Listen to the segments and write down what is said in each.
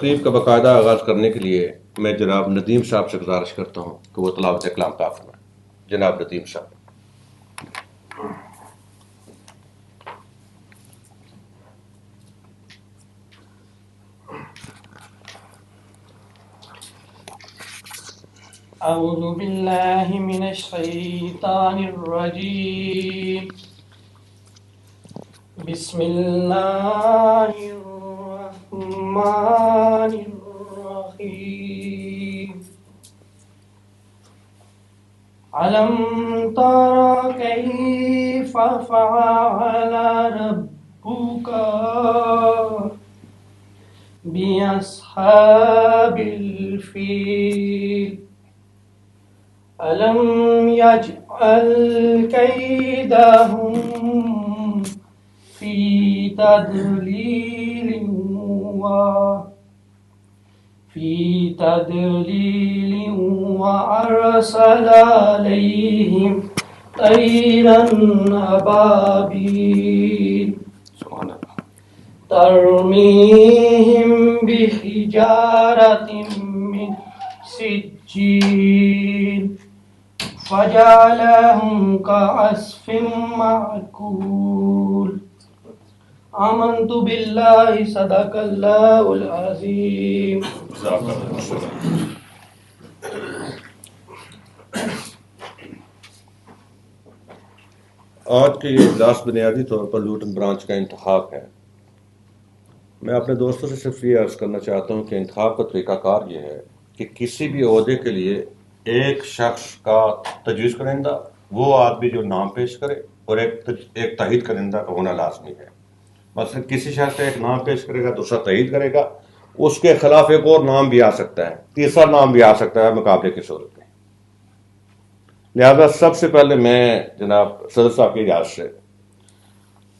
تقریب کا باقاعدہ آغاز کرنے کے لیے میں جناب ندیم صاحب سے گزارش کرتا ہوں کہ وہ تلاوت کلام کا فرمائیں. جناب ندیم صاحب. اعوذ باللہ من الشیطان الرجیم بسم اللہ الرحمن الرحیم علم تر کیف فعل ربک بأصحاب الفیل ألم يجعل كيدهم في تضليل وأرسل عليهم طيرا أبابيل ترميهم بحجارة من سجيل فجعلهم كعصف مأكول آمنت بالله صدق الله العظيم. آج کے یہ اجلاس بنیادی طور پر لوٹن برانچ کا انتخاب ہے. میں اپنے دوستوں سے صرف یہ عرض کرنا چاہتا ہوں کہ انتخاب کا طریقہ کار یہ ہے کہ کسی بھی عہدے کے لیے ایک شخص کا تجویز کنندہ وہ آدمی جو نام پیش کرے اور ایک تائید کنندہ کا ہونا لازمی ہے. مثلا کسی شخص کا ایک نام پیش کرے گا دوسرا تائید کرے گا، اس کے خلاف ایک اور نام بھی آ سکتا ہے، تیسرا نام بھی آ سکتا ہے مقابلے کی صورت میں. لہذا سب سے پہلے میں جناب صدر صاحب کی اجازت سے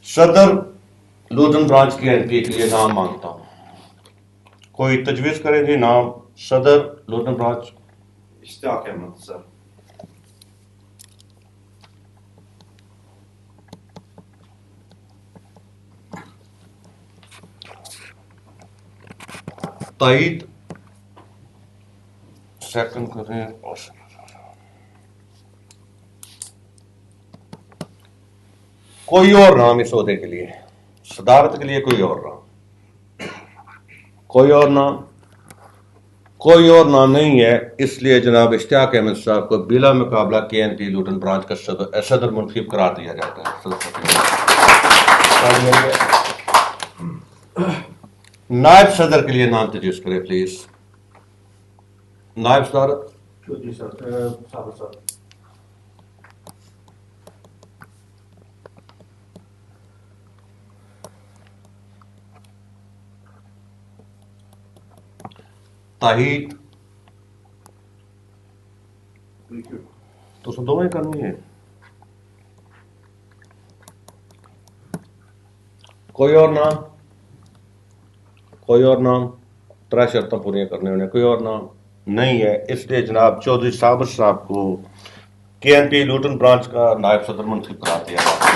صدر لوٹن برانچ کی این پی کے لیے نام مانگتا ہوں. کوئی تجویز کریں جی نام صدر لوٹن برانچ. اشتیاق احمد سر. تائید سیکنڈ کریں. کوئی اور نام اس عہدے کے لیے، صدارت کے لیے کوئی اور نام، کوئی اور نام نہیں ہے. اس لیے جناب اشتیاق احمد صاحب کو بلا مقابلہ کے این پی لوٹن برانچ کا صدر منتخب قرار دیا جاتا ہے. نائب صدر کے لیے نام تجویز کریں پلیز. نائب صدارت. جی سر. صاحب سر. تائید تو دو ہی کرنی ہے. کوئی اور نام ترا شرطیں پوری کرنے ہونے. کوئی اور نام نہیں ہے. اس لیے جناب چودھری صابر صاحب کو کے این پی لوٹن برانچ کا نائب صدر منتخب قرار دیا جاتا ہے.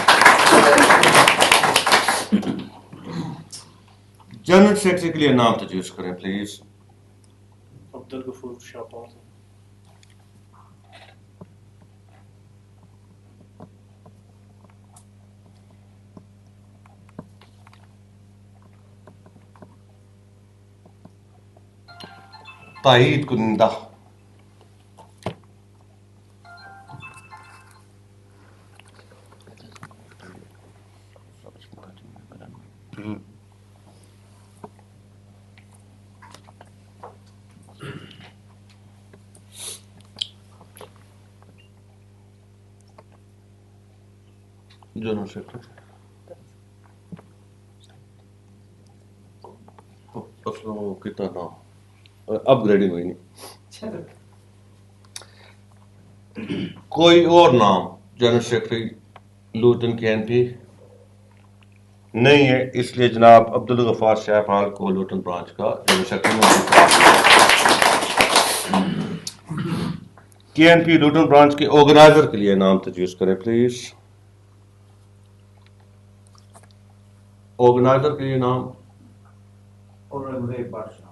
جنرل سیکرٹری کے لیے نام تجویز کریں پلیز. عبدالغفور شاپور. تائید کنندہ. جنرل سیکرٹری کتنا نام اپ گریڈنگ ہوئی نہیں. کوئی اور نام جنرل سیکرٹری لوٹن کے این پی نہیں ہے. اس لیے جناب عبدالغفار شاہپال کو لوٹن برانچ کا جنرل سیکرٹری کے این پی لوٹن برانچ کے آرگنائزر کے لیے نام تجویز کریں پلیز. آرگنائزر کے لیے نام اورنگزیب بادشاہ.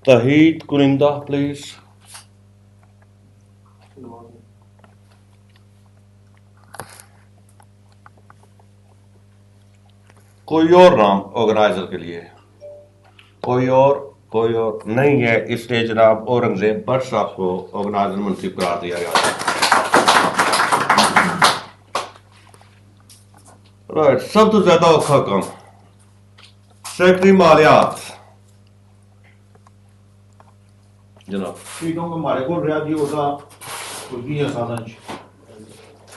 تحید کنندہ پلیز. کوئی اور نام آرگنائزر کے لیے؟ کوئی اور نہیں ہے. اس لیے جناب اورنگزیب بٹ صاحب کو آرگنائزر منصب قرار دیا گیا ہے. رائٹ. سب تو زیادہ اوکھا کام سیکرٹری مالیات جناب. چیزوں کو ہمارے کو ریاضی ہوگا کوئی سادہ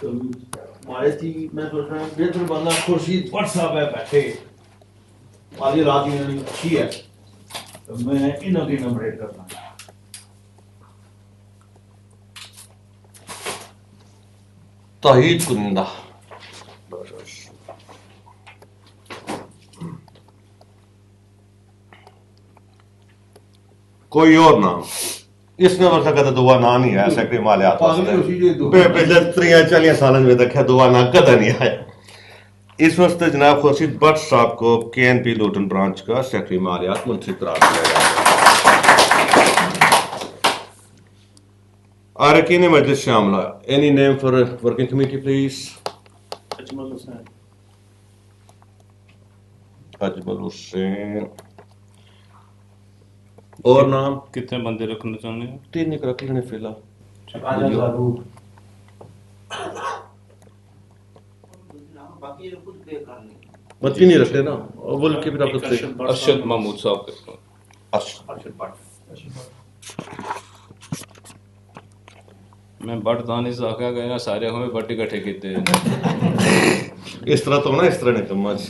ہمارے تھی. میں سوچ رہا ہوں بہتر بندہ خورشید بٹ صاحب ہے بیٹھے آدھی رات یعنی اچھی ہے تو میں انہوں کی نمبریٹ کرنا. تحید کنندہ کوئی اور نام؟ اس میں ورثہ کہتا دعا نام نہیں آیا سیکرٹری مالیات پہلے 43 سالوں میں دیکھا دعا نام کدا نہیں آیا. اس واسطے جناب خورشید بٹ صاحب کو KNP لوٹن برانچ کا سیکرٹری مالیات منصب قرار دیا گیا. اراکین مجلس شاملہ. Any name for working committee please? Ajmal Hussain. Ajmal Hussain. اور نام؟ کتنے بندے رکھنا چاہتے ہیں؟ 3 ایک رکھ لینے فی الحال. بتی نہیں رکھتے نا بول کے پھر آپ ارشد محمود صاحب کے. میں بٹ دانی سے آگے گیا سارے ہمیں بٹ اکٹھے کیتے ہیں. اس طرح تو نا اس طرح نہیں سمجھ.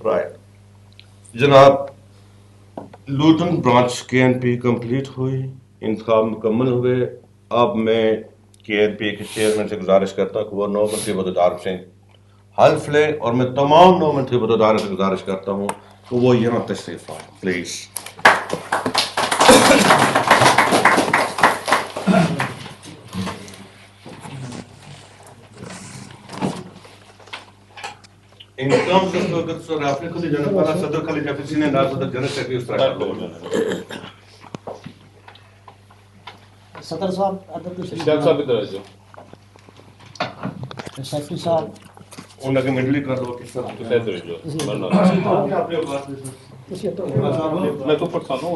رائٹ جناب. لوٹن برانچ KNP کمپلیٹ ہوئی. انتخاب مکمل ہوئے. اب میں KNP کے چیئرمین سے گزارش کرتا ہوں کہ وہ 9 منتخب عہدیداروں سے حلف لے اور میں تمام 9 منتخب عہدیداروں سے گزارش کرتا ہوں کہ وہ یہاں تشریف لائیں پلیز. ان terms of سر آپ نے خود ہی جانا پڑا صدر خلیفہ کسی نے نائب صدر جنرل سیکرٹری اس طرح کر دو. صدر صاحب ادب اشتیاق صاحب ادھر آ جاؤ. سیکرٹری صاحب ان لگے منڈلی کر دو کس طرح ادھر آ جاؤ. میں تو پڑھتا ہوں.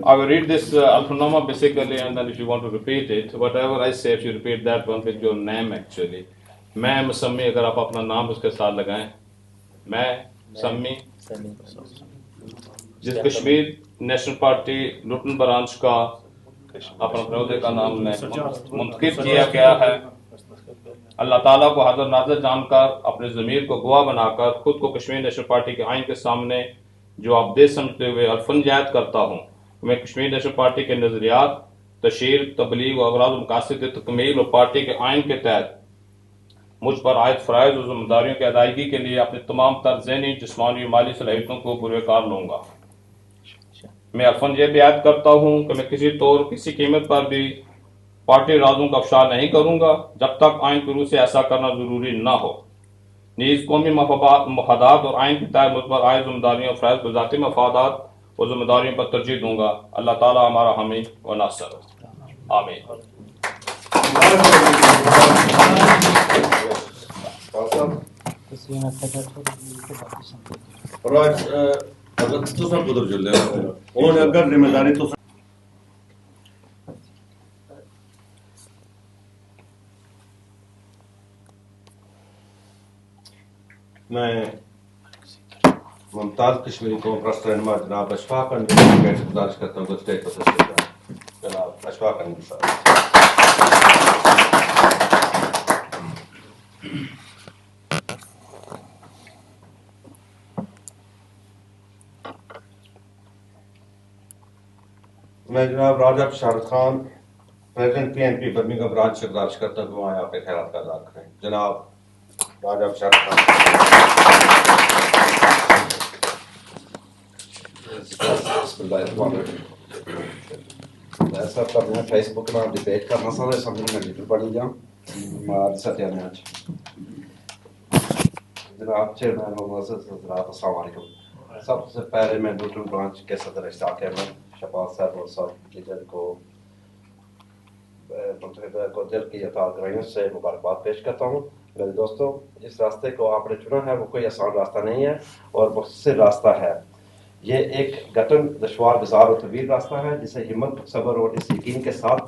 I will read this Alfanoma basically and then if you want to repeat it, whatever I say, if you repeat that one with your name actually. میں مسمی اگر آپ اپنا نام اس کے ساتھ لگائیں. میں سمی جس کشمیر نیشنل پارٹی لوٹن برانچ کا اپنا عہدے کا نام میں منتخب کیا گیا ہے. اللہ تعالیٰ کو حاضر ناظر جان کر اپنے ضمیر کو گواہ بنا کر خود کو کشمیر نیشنل پارٹی کے آئین کے سامنے جو آپ دے سمجھتے ہوئے حلفاً جائز کرتا ہوں میں کشمیر نیشنل پارٹی کے نظریات تشہیر تبلیغ و اغراض و مقاصد تکمیل اور پارٹی کے آئین کے تحت مجھ پر عائد فرائض و ذمہ داریوں کی ادائیگی کے لیے اپنی تمام تر ذہنی جسمانی و مالی صلاحیتوں کو بروئے کار لوں گا. میں حلفاً یہ بھی عائد کرتا ہوں کہ میں کسی طور کسی قیمت پر بھی پارٹی رازوں کا افشا نہیں کروں گا جب تک آئین کی روح سے ایسا کرنا ضروری نہ ہو. نیز قومی مفادات اور آئین کے تحت مجھ پر عائد ذمہ داریوں اور فرائض کو ذاتی مفادات اور ذمہ داریوں پر ترجیح دوں گا. اللہ تعالیٰ ہمارا حامی و ناصر. آمین. اگر تو سب ادھر چل رہے اور اگر ذمہ داری تو میں ممتاز کشمیری قوم پرست رہنما جناب اشفاق انور سے گزارش کرتا ہوں کہ اسٹیج پر تشریف لائیں. جناب اشفاق انور صاحب. میں جناب راجہ بشارت Khan president KNP Birmingham branch سے گزارش کرتا ہوں کہ وہاں آپ کے خیالات کا اظہار کریں. جناب راجہ بشارت خان. ایسا کرنا فیس بک میں ڈبیٹ کرنا سارے سمجھ میں لیڈر بنی جاؤں مار سٹیا نے آج جناب چیئرمین محمد حضرات السلام علیکم. سب سے پہلے میں لوٹن برانچ کے صدر اشتاق احمد شہباز صاحب اور سب لیڈر کو منتخب کو دل کی عطا گرائیوں سے مبارکباد پیش کرتا ہوں. میرے دوستوں، جس راستے کو آپ نے چنا ہے وہ کوئی آسان راستہ نہیں ہے اور مختصر راستہ ہے. یہ ایک گٹن دشوار گزار اور طویل راستہ ہے جسے ہمت، صبر اور اس یقین کے ساتھ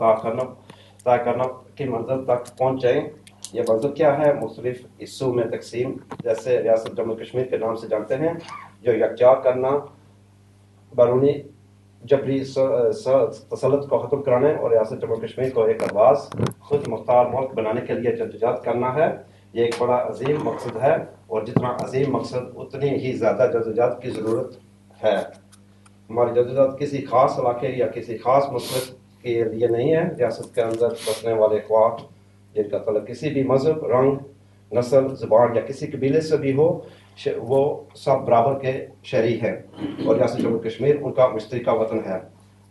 طے کرنا کی منزل تک پہنچ جائیں. یہ منزل کیا ہے؟ مختلف حصوں میں تقسیم، جیسے ریاست جموں کشمیر کے نام سے جانتے ہیں، جو یکجا کرنا، بیرونی جبری تسلط کو ختم کرانے اور ریاست جموں کشمیر کو ایک آواز خود مختار ملک بنانے کے لیے جدوجہد کرنا ہے. یہ ایک بڑا عظیم مقصد ہے اور جتنا عظیم مقصد اتنی ہی زیادہ جدوجہد کی ضرورت ہے. ہماری جدوجہد کسی خاص علاقے یا کسی خاص مسلک کے لیے نہیں ہے. ریاست کے اندر بسنے والے اخوات جن کا تعلق کسی بھی مذہب، رنگ، نسل، زبان یا کسی قبیلے سے بھی ہو، وہ سب برابر کے شہری ہیں اور ریاست جموں کشمیر ان کا مشترکہ وطن ہے.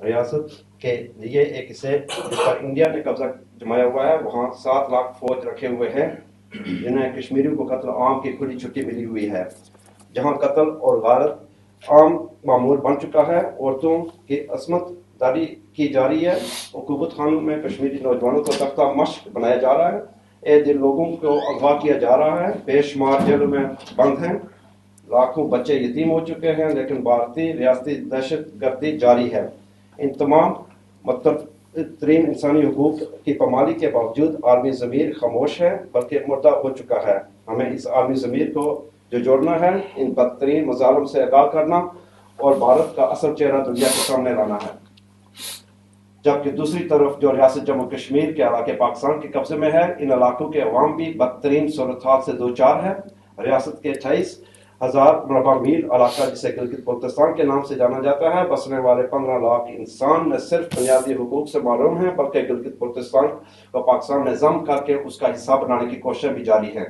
ریاست کے لیے ایک حصے جس پر انڈیا نے قبضہ جمایا ہوا ہے، وہاں 7 لاکھ فوج رکھے ہوئے ہیں جنہیں کشمیریوں کو قتل عام کی کھلی چھٹی ملی ہوئی ہے. جہاں قتل اور غارت عام معمول بن چکا ہے، عورتوں کی عصمت داری کی جا رہی ہے، حکومت خانوں میں کشمیری نوجوانوں کو تختہ مشق بنایا جا رہا ہے، اے دل لوگوں کو اغوا کیا جا رہا ہے، بے شمار جیلوں میں بند ہیں، لاکھوں بچے یتیم ہو چکے ہیں، لیکن بھارتی ریاستی دہشت گردی جاری ہے. ان تمام مطلب ترین انسانی حقوق کی پامالی کے باوجود عالمی ضمیر خاموش ہے بلکہ مردہ ہو چکا ہے. ہمیں اس عالمی ضمیر کو جو جوڑنا ہے، ان بدترین مظالم سے آگاہ کرنا اور بھارت کا اصل چہرہ دنیا کے سامنے لانا ہے. جبکہ دوسری طرف جو ریاست جموں کشمیر کے علاقے پاکستان کے قبضے میں ہے، ان علاقوں کے عوام بھی بدترین صورتحال سے دوچار ہے. ریاست کے 28,000 مربع میل علاقہ جسے گلگت بلتستان کے نام سے جانا جاتا ہے، بسنے والے 15 لاکھ انسان نہ صرف بنیادی حقوق سے محروم ہیں بلکہ گلگت بلتستان کو پاکستان میں ضم کر کے اس کا حصہ بنانے کی کوششیں بھی جاری ہیں.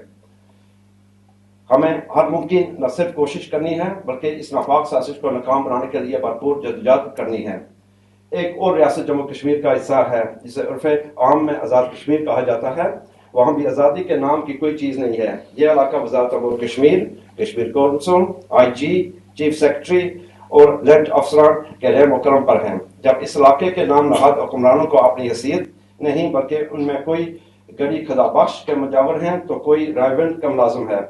ہمیں ہر ممکن نہ صرف کوشش کرنی ہے بلکہ اس ناپاک سازش کو ناکام بنانے کے لیے بھرپور جدوجہد کرنی ہے. ایک اور ریاست جموں کشمیر کا حصہ ہے جسے عرف عام میں آزاد کشمیر کہا جاتا ہے. وہاں بھی آزادی کے نام کی کوئی چیز نہیں ہے. یہ علاقہ وزارت امور کشمیر، کشمیر کونسل، آئی جی، چیف سیکرٹری اور لیفٹ افسران کے رحم و کرم پر ہیں. جب اس علاقے کے نام نہاد حکمرانوں کو اپنی حیثیت نہیں بلکہ ان میں کوئی گڑی خدا بخش کے مجاور ہیں تو کوئی رائیونٹ کا ملازم ہے.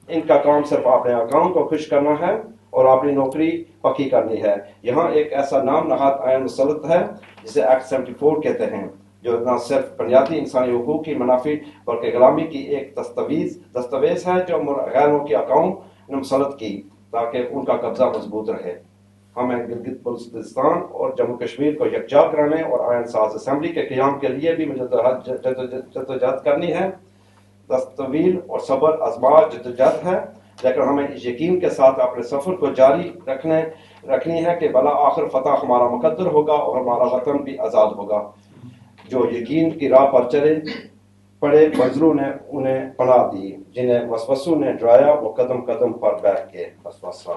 ان کا کام صرف اپنے اکاؤنٹ کو خوش کرنا ہے اور اپنی نوکری پکی کرنی ہے. یہاں ایک ایسا نام نہاد آئین مسلط ہے جسے ایکٹ 74 کہتے ہیں، جو نہ صرف بنیادی انسانی حقوق کی منافی بلکہ غلامی کی ایک دستاویز ہے جو غیروں کے اکاؤنٹ نے مسلط کی تاکہ ان کا قبضہ مضبوط رہے. ہمیں گلگت بلتستان اور جموں کشمیر کو یکجا کرانے اور آئین ساز اسمبلی کے قیام کے لیے بھی جدوجہد کرنی ہے. طویل اور صبر آزمائش جدوجہد ہے، لیکن ہمیں اس یقین کے ساتھ اپنے سفر کو جاری رکھنی ہے کہ بلا آخر فتح ہمارا مقدر ہوگا اور ہمارا وطن بھی آزاد ہوگا. جو یقین کی راہ پر چلے پڑے بزروں نے انہیں پناہ دی، جنہیں وسوسوں نے ڈرایا وہ قدم قدم پر بیٹھ کے. وسوسہ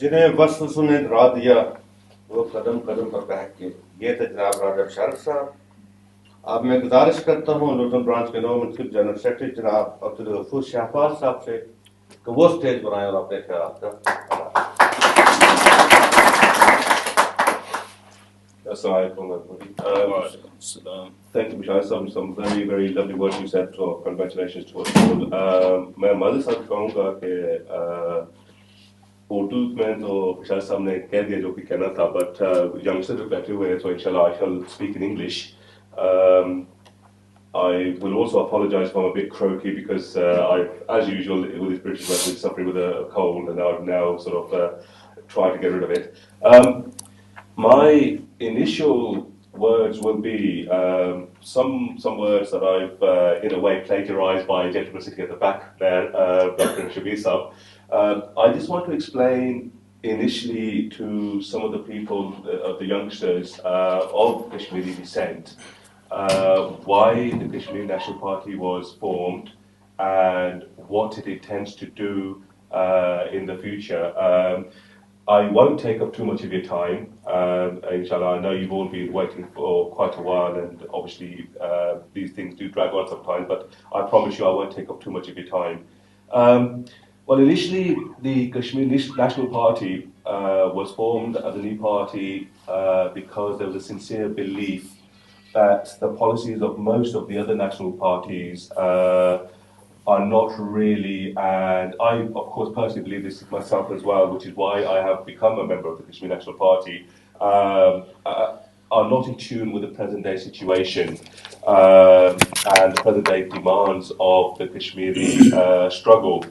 جنہیں وسوسوں نے ڈرا دیا وہ قدم قدم پر بیٹھ کے. یہ تھے جناب راجہ شارف صاحب. اب میں گزارش کرتا ہوں لوٹن برانچ کے نو منتخب جنرل سیکرٹری جناب عبدالغفور شہباز صاحب سے کہ وہ اسٹیج بنائیں اور اپنے خیالات کا. Assalamu alaikum everybody. Thank you, Bashar. Some very, very lovely words you said. So congratulations to us all. میں ماضی صاحب کہوں گا کہ اردو میں تو بشار صاحب نے کہہ دیا جو کہ کہنا تھا، بٹ ینگسٹر جو بیٹھے ہوئے ہیں تو انشاءاللہ I shall speak in English. I will also apologize if I'm a bit croaky because as usual with this British weather, suffering with a cold and I've now sort of tried to get rid of it. My initial words will be some words that I've in a way plagiarized by a gentleman sitting at the back there, Dr. Shabir Saab. I just want to explain initially to some of the people, of the youngsters of Kashmiri descent, why the Kashmiri National Party was formed and what it intends to do in the future. I won't take up too much of your time, inshallah. I know you've all been waiting for quite a while, and obviously these things do drag on sometimes, but I promise you I won't take up too much of your time. Well, initially the Kashmir National Party was formed as a new party because there was a sincere belief that the policies of most of the other national parties are not really, and I, of course, personally believe this myself as well, which is why I have become a member of the Kashmir National Party, are not in tune with the present-day situation and the present-day demands of the Kashmiri struggle.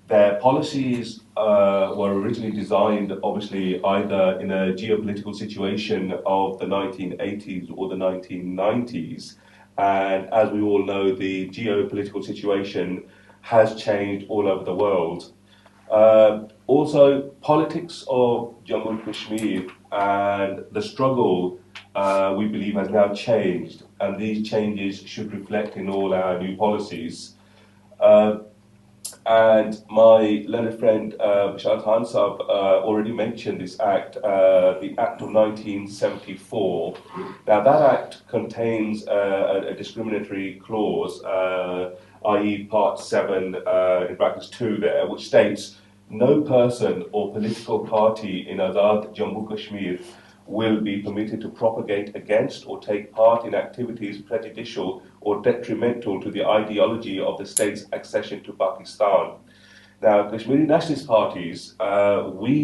Their policies were originally designed, obviously, either in a geopolitical situation of the 1980s or the 1990s. And as we all know, the geopolitical situation has changed all over the world. Also, politics of Jammu and Kashmir and the struggle, we believe, has now changed. And these changes should reflect in all our new policies. And my learned friend Vishal Khan Sahab already mentioned this act, the Act of 1974. Now that act contains a discriminatory clause, i.e. Part 7, in brackets 2 there, which states, no person or political party in Azad Jammu Kashmir will be permitted to propagate against or take part in activities prejudicial or detrimental to the ideology of the state's accession to Pakistan. Now, Kashmiri nationalist parties, unlike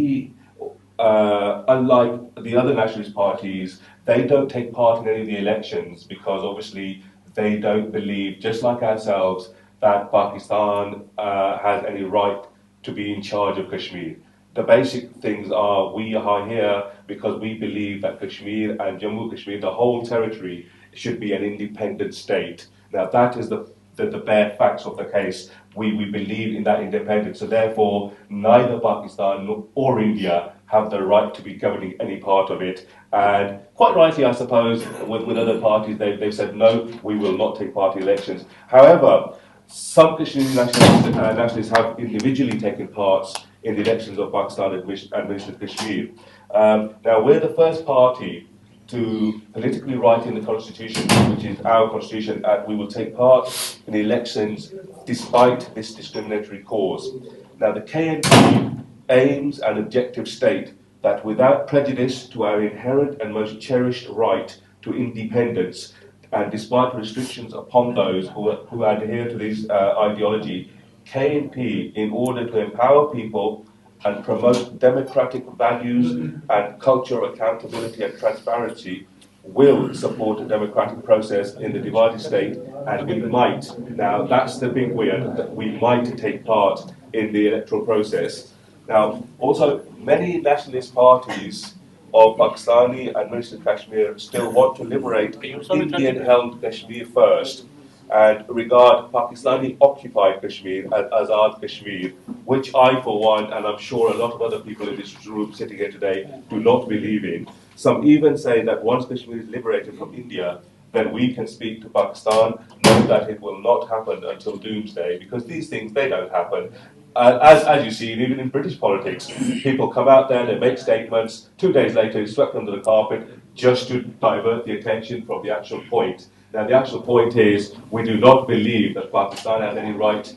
the other nationalist parties, they don't take part in any of the elections because obviously they don't believe, just like ourselves, that Pakistan has any right to be in charge of Kashmir. The basic things are, we are here because we believe that Kashmir and Jammu Kashmir, the whole territory, should be an independent state. Now that is the bare facts of the case. We believe in that independence, so therefore neither Pakistan or India have the right to be governing any part of it. And quite rightly, I suppose, with other parties, they've said no, we will not take part in elections. However, some Kashmiri nationalists have individually taken part in the elections of Pakistan administered Kashmir. Now, we're the first party to politically write in the constitution, which is our constitution, that we will take part in the elections despite this discriminatory clause. Now, the KNP aims and objectives state that without prejudice to our inherent and most cherished right to independence, and despite restrictions upon those who adhere to this ideology, KNP, in order to empower people and promote democratic values and cultural accountability and transparency, will support a democratic process in the divided state, and we might, now that's the big weird, that we might take part in the electoral process. Now, also, many nationalist parties of Pakistani administered Kashmir still want to liberate Indian-held Kashmir first and regard Pakistani occupied Kashmir as Azad Kashmir, which I, for one, and I'm sure a lot of other people in this room sitting here today, do not believe in. Some even say that once Kashmir is liberated from India, then we can speak to Pakistan, know that it will not happen until doomsday, because these things, they don't happen. As you see, even in British politics, people come out there, they make statements, 2 days later it's swept under the carpet just to divert the attention from the actual point. Now the actual point is, we do not believe that Pakistan has any right,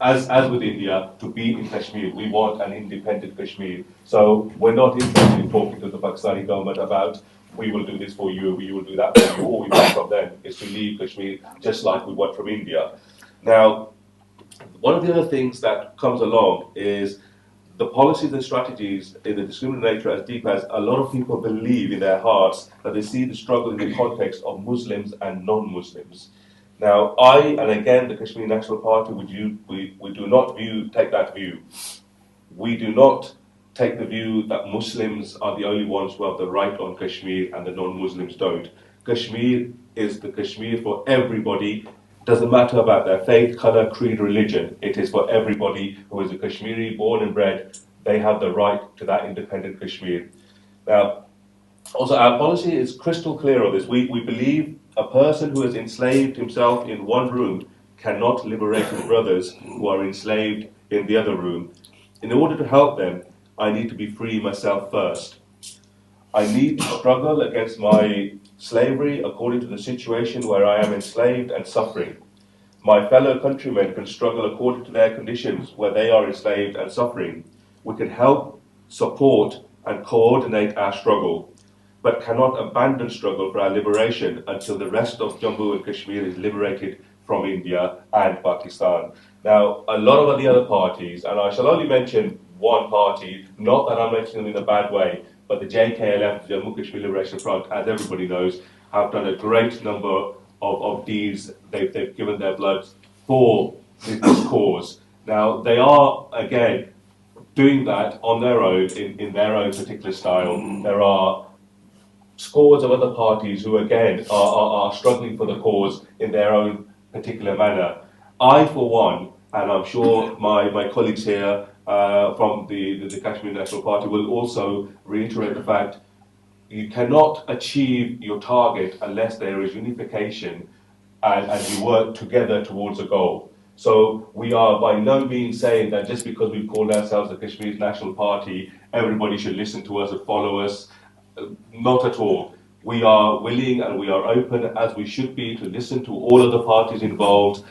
as with India, to be in Kashmir. We want an independent Kashmir. So we're not interested in talking to the Pakistani government about, we will do this for you, we will do that for you. All we want from them is to leave Kashmir just like we want from India. Now, one of the other things that comes along is the policies and strategies in the discriminatory nature, as deep as a lot of people believe in their hearts that they see the struggle in the context of Muslims and non-Muslims. Now, and again, the Kashmiri National Party, we do not take that view. We do not take the view that Muslims are the only ones who have the right on Kashmir and the non-Muslims don't. Kashmir is the Kashmir for everybody. Doesn't matter about their faith, colour, creed, religion. It is for everybody who is a Kashmiri, born and bred. They have the right to that independent Kashmir. Now, also our policy is crystal clear on this. We believe a person who has enslaved himself in one room cannot liberate his brothers who are enslaved in the other room. In order to help them, I need to be free myself first. I need to struggle against my slavery according to the situation where I am enslaved and suffering. My fellow countrymen can struggle according to their conditions where they are enslaved and suffering. We can help, support, and coordinate our struggle, but cannot abandon struggle for our liberation until the rest of Jammu and Kashmir is liberated from India and Pakistan. Now, a lot of the other parties, and I shall only mention one party, not that I'm mentioning them in a bad way, but the JKLF, the Jammu Kashmir Liberation Front, as everybody knows, have done a great number of deeds. They've given their blood for this cause. Now, they are, again, doing that on their own, in their own particular style. There are scores of other parties who, again, are struggling for the cause in their own particular manner. I, for one, and I'm sure my colleagues here from the Kashmir National Party will also reiterate the fact you cannot achieve your target unless there is unification and you work together towards a goal. So we are by no means saying that just because we've called ourselves the Kashmir National Party, everybody should listen to us and follow us. Not at all. We are willing and we are open, as we should be, to listen to all of the parties involved.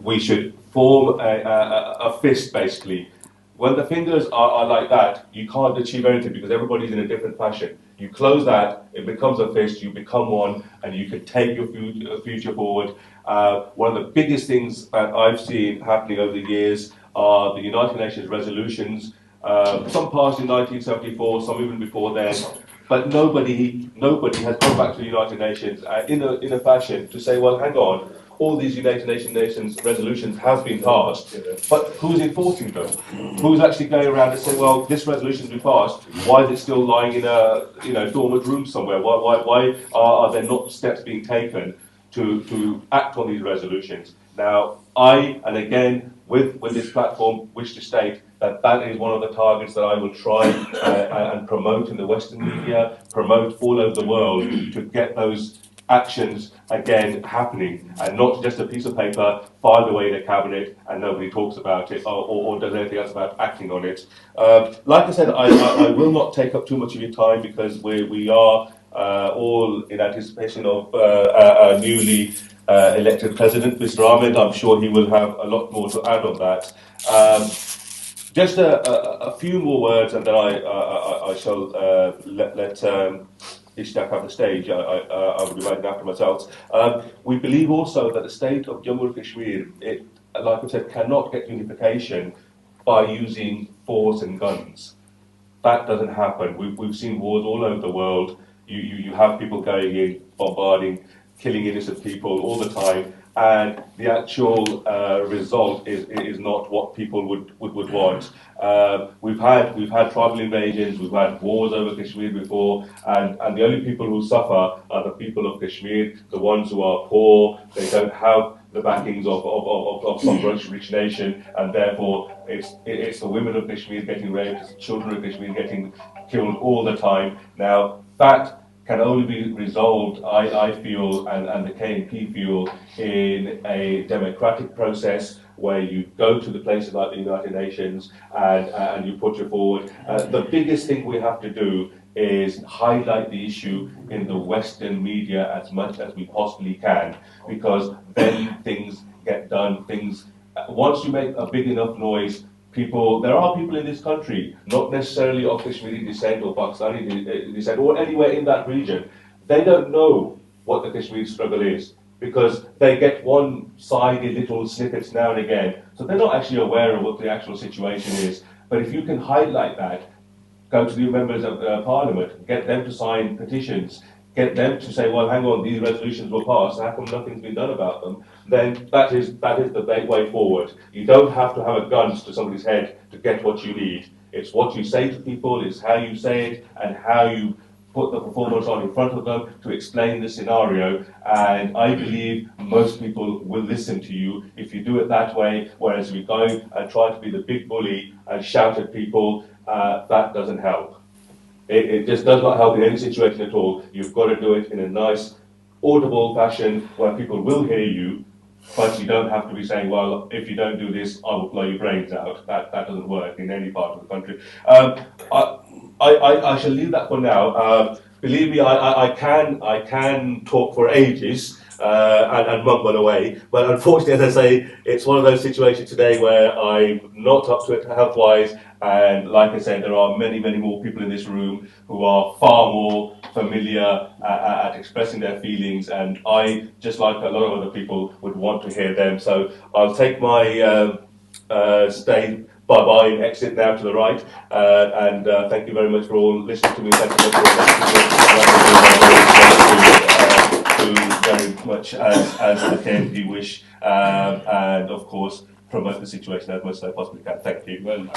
We should form a fist, basically. When the fingers are like that, you can't achieve anything because everybody's in a different fashion. You close that, it becomes a fist, you become one, and you can take your future forward. One of the biggest things that I've seen happening over the years are the United Nations resolutions. Some passed in 1974, some even before then. But nobody has come back to the United Nations in a fashion to say, well, hang on, all these United Nations resolutions have been passed, but who's enforcing them? Who's actually going around and saying, well, this resolution's been passed, why is it still lying in a dormant room somewhere? Why are there not steps being taken to act on these resolutions? Now, and again, with this platform, wish to state that is one of the targets that I will try and promote in the Western media, promote all over the world to get those actions again happening, and not just a piece of paper filed away in a cabinet and nobody talks about it or does anything else about acting on it. Like I said, I will not take up too much of your time because we are all in anticipation of a newly elected president, Mr. Ahmed. I'm sure he will have a lot more to add on that. Just a few more words, and then I shall let Ishtaq have the stage. I will be writing after myself. We believe also that the state of Jammu and Kashmir, like I said, cannot get unification by using force and guns. That doesn't happen. We've seen wars all over the world. You have people going in, bombarding, killing innocent people all the time, and the actual result is not what people would want. We've had tribal invasions, we've had wars over Kashmir before, and the only people who suffer are the people of Kashmir, the ones who are poor. They don't have the backings of some rich nation, and therefore it's the women of Kashmir getting raped, it's the children of Kashmir getting killed all the time. Now that can only be resolved, I feel, and the KNP feel, in a democratic process where you go to the places like the United Nations and you put it forward. The biggest thing we have to do is highlight the issue in the Western media as much as we possibly can, because then things get done. Once you make a big enough noise, there are people in this country, not necessarily of Kashmiri descent or Pakistani descent or anywhere in that region, they don't know what the Kashmiri struggle is because they get one-sided little snippets now and again. So they're not actually aware of what the actual situation is. But if you can highlight that, go to the members of Parliament, get them to sign petitions, get them to say, well, hang on, these resolutions were passed, how come nothing's been done about them? Then that is the way forward. You don't have to have a gun to somebody's head to get what you need. It's what you say to people, it's how you say it, and how you put the performance on in front of them to explain the scenario. And I believe most people will listen to you if you do it that way, whereas if you go and try to be the big bully and shout at people, that doesn't help. It just does not help in any situation at all. You've got to do it in a nice, audible fashion where people will hear you, but you don't have to be saying, well, if you don't do this, I will blow your brains out. That doesn't work in any part of the country. I shall leave that for now. Believe me, I can talk for ages and mumble away, but unfortunately, as I say, it's one of those situations today where I'm not up to it health-wise, and like I said, there are many more people in this room who are far more familiar at expressing their feelings, and I, just like a lot of other people, would want to hear them. So I'll take my stay bye-bye and exit now to the right, and thank you very much for all listening to me. Thank you very much as the KMP wish, and of course promote the situation as much as I possibly can. Thank you very much.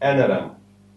NRM,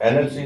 NLC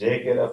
JKLF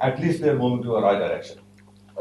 At least they're moving to a right direction.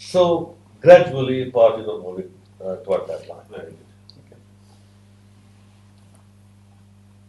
So gradually parties are moving toward that line.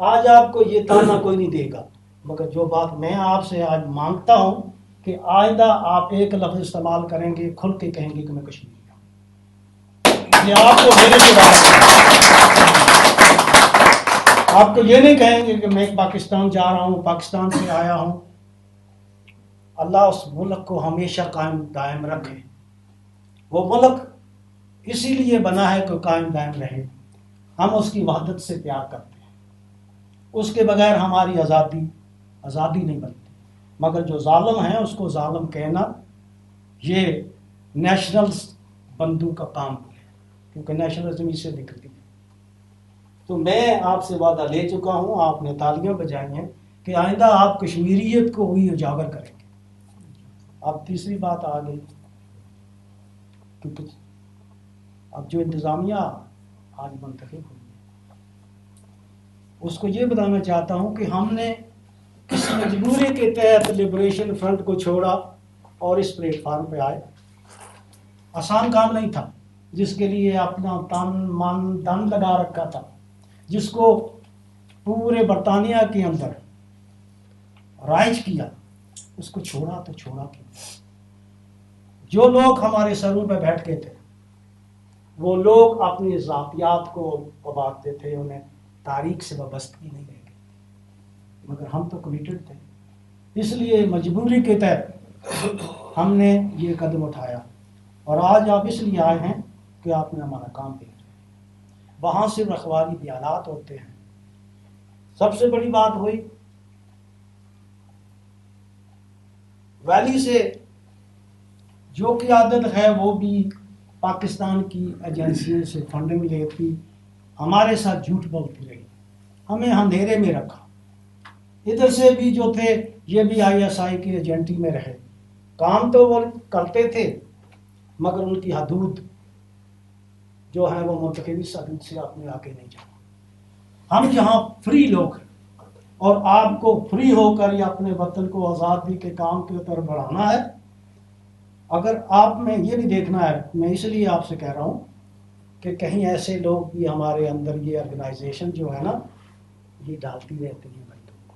آج آپ کو یہ تانا کوئی نہیں دے گا، مگر جو بات میں آپ سے آج مانگتا ہوں کہ آئندہ آپ ایک لفظ استعمال کریں گے، کھل کے کہیں گے کہ میں کشمیری ہوں. یہ آپ کو میرے سے بات آپ کو یہ نہیں کہیں گے کہ میں پاکستان جا رہا ہوں، پاکستان سے آیا ہوں. اللہ اس ملک کو ہمیشہ قائم دائم رکھے. وہ ملک اسی لیے بنا ہے کہ قائم دائم رہے. ہم اس کی وحدت سے پیار کرتے ہیں. اس کے بغیر ہماری آزادی نہیں بنتی. مگر جو ظالم ہیں اس کو ظالم کہنا یہ نیشنل بندوں کا کام ہے، کیونکہ نیشنلزم اس سے نکلتی ہے. تو میں آپ سے وعدہ لے چکا ہوں، آپ نے تالیاں بجائی ہیں کہ آئندہ آپ کشمیریت کو بھی اجاگر کریں گے. اب تیسری بات آ گئی کہ اب جو انتظامیہ آج منتخب ہوئی اس کو یہ بتانا چاہتا ہوں کہ ہم نے اس مجبوری کے تحت لبریشن فرنٹ کو چھوڑا اور اس پلیٹ فارم پہ آئے. آسان کام نہیں تھا، جس کے لیے اپنا تن من دن لگا رکھا تھا، جس کو پورے برطانیہ کے اندر رائج کیا، اس کو چھوڑا تو چھوڑا کیوں؟ جو لوگ ہمارے سروں پہ بیٹھ کے تھے وہ لوگ اپنی ذاتیات کو ابھارتے تھے، انہیں تاریخ سے وابستگی نہیں رہ گئی، مگر ہم تو کمیٹڈ تھے. اس لیے مجبوری کے تحت ہم نے یہ قدم اٹھایا اور آج آپ اس لیے آئے ہیں کہ آپ نے ہمارا کام دیکھ رہے ہیں. وہاں سے رکھوالی بیانات ہوتے ہیں. سب سے بڑی بات ہوئی ویلی سے جو قیادت ہے وہ بھی پاکستان کی ایجنسیوں سے فنڈنگ لیتی، ہمارے ساتھ جھوٹ بولتی رہی، ہمیں اندھیرے میں رکھا. ادھر سے بھی جو تھے یہ بھی ISI کی ایجنٹی میں رہے. کام تو وہ کرتے تھے مگر ان کی حدود جو ہے وہ منتخبی حدود سے اپنے آگے نہیں جانا. ہم یہاں فری لوگ ہیں اور آپ کو فری ہو کر یا اپنے وطن کو آزادی کے کام کی طرف بڑھانا ہے. اگر آپ میں یہ بھی دیکھنا ہے، میں اس لیے آپ سے کہہ رہا ہوں کہ کہیں ایسے لوگ بھی ہمارے اندر یہ آرگنائزیشن جو ہے نا یہ ڈالتی رہتی ہے بندوں کو،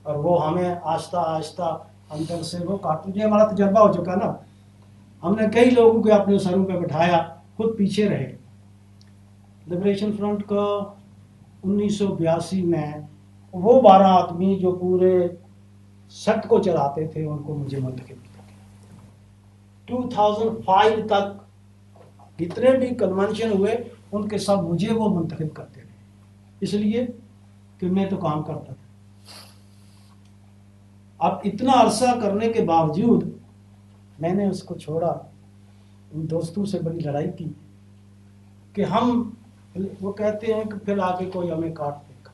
اور وہ ہمیں آہستہ آہستہ اندر سے وہ کاٹتی. یہ ہمارا تجربہ ہو چکا نا، ہم نے کئی لوگوں کو اپنے سروں پہ بٹھایا، خود پیچھے رہے. لبریشن فرنٹ کا 1982 میں وہ 12 آدمی جو پورے سٹ کو چلاتے تھے ان کو مجھے منتخب کیا. 2005 تک جتنے بھی کنونشن ہوئے ان کے سب مجھے وہ منتخب کرتے رہے، اس لیے کہ میں تو کام کرتا تھا. اب اتنا عرصہ کرنے کے باوجود میں نے اس کو چھوڑا. ان دوستوں سے بڑی لڑائی کی کہ ہم وہ کہتے ہیں کہ پھر آگے کوئی ہمیں کاٹ دے گا.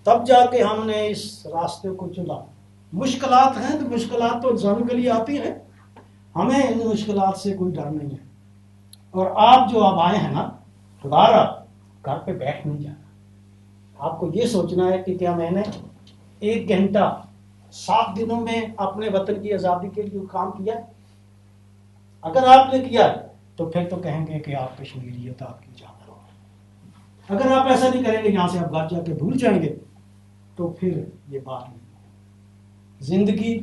تب جا کے ہم نے اس راستے کو چنا. مشکلات ہیں تو مشکلات تو انسانوں کے لیے آتی ہیں، ہمیں ان مشکلات سے کوئی ڈر نہیں ہے. اور آپ جو اب آئے ہیں نا دوبارہ گھر پہ بیٹھ نہیں جانا. آپ کو یہ سوچنا ہے کہ کیا میں نے 1 گھنٹہ 7 دنوں میں اپنے وطن کی آزادی کے لیے کام کیا؟ اگر آپ نے کیا تو پھر تو کہیں گے کہ آپ کشمیریت آپ کی جان ہے. اگر آپ ایسا نہیں کریں گے یہاں سے آپ گھر جا کے بھول جائیں گے تو پھر یہ بات نہیں. زندگی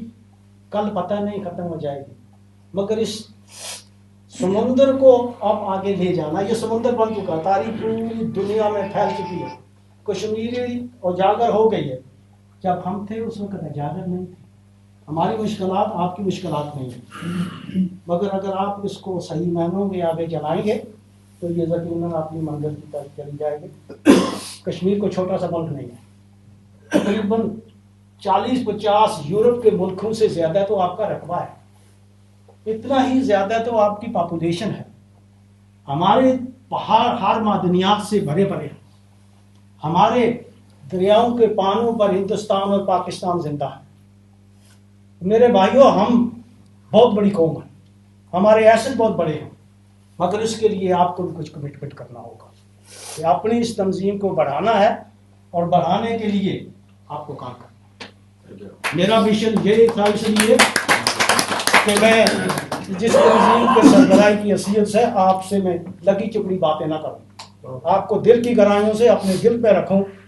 کل پتہ نہیں ختم ہو جائے گی، مگر اس سمندر کو آپ آگے لے جانا. یہ سمندر بن چکا، تاریخ پوری دنیا میں پھیل چکی ہے. کشمیری اجاگر ہو گئی ہے. جب ہم تھے اس وقت اجاگر نہیں تھے. ہماری مشکلات آپ کی مشکلات نہیں ہیں، مگر اگر آپ اس کو صحیح معنوں میں آگے چلائیں گے تو یہ یقیناً اپنی منزل کی طرف چلی جائے گی. کشمیر کو چھوٹا سا ملک نہیں ہے، تقریباً 40-50 یورپ کے ملکوں سے زیادہ تو آپ کا رقبہ ہے. اتنا ہی زیادہ تو آپ کی پاپولیشن ہے. ہمارے پہاڑ ہر معدنیات سے بھرے پڑے ہیں. ہمارے دریاؤں کے پانوں پر ہندوستان اور پاکستان زندہ ہے. میرے بھائیوں، ہم بہت بڑی قوم ہیں، ہمارے ایسٹ بہت بڑے ہیں، مگر اس کے لیے آپ کو بھی کچھ کمٹمنٹ کرنا ہوگا کہ اپنی اس تنظیم کو بڑھانا ہے اور بڑھانے کے لیے آپ کو کام کرنا ہے. میرا مشن یہ تھا اس لیے کہ میں جس تنظیم کے سربراہی کی حیثیت سے آپ سے میں لگی چپڑی باتیں نہ کروں، آپ کو دل کی گہرائیوں سے اپنے دل پہ رکھوں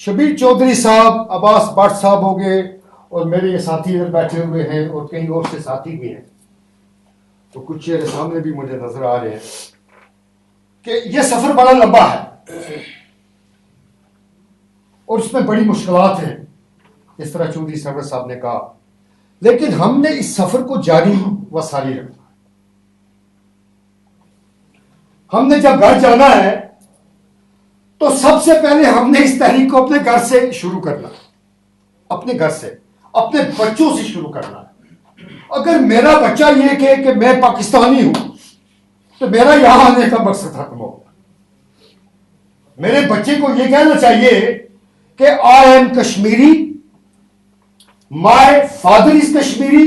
شبیر چودھری صاحب, عباس بٹ صاحب ہو گئے, اور میرے یہ ساتھی ادھر بیٹھے ہوئے ہیں, اور کہیں اور سے ساتھی بھی ہیں, تو کچھ چہرے سامنے بھی مجھے نظر آ رہے ہیں کہ یہ سفر بڑا لمبا ہے اور اس میں بڑی مشکلات ہیں, اس طرح چودھری سرور صاحب نے کہا, لیکن ہم نے اس سفر کو جاری و ساری رکھا. ہم نے جب گھر جانا ہے تو سب سے پہلے ہم نے اس تحریک کو اپنے گھر سے شروع کرنا, اپنے گھر سے, اپنے بچوں سے شروع کرنا. اگر میرا بچہ یہ کہے کہ میں پاکستانی ہوں تو میرا یہاں آنے کا مقصد ختم ہوگا. میرے بچے کو یہ کہنا چاہیے کہ I am Kashmiri, my father is Kashmiri,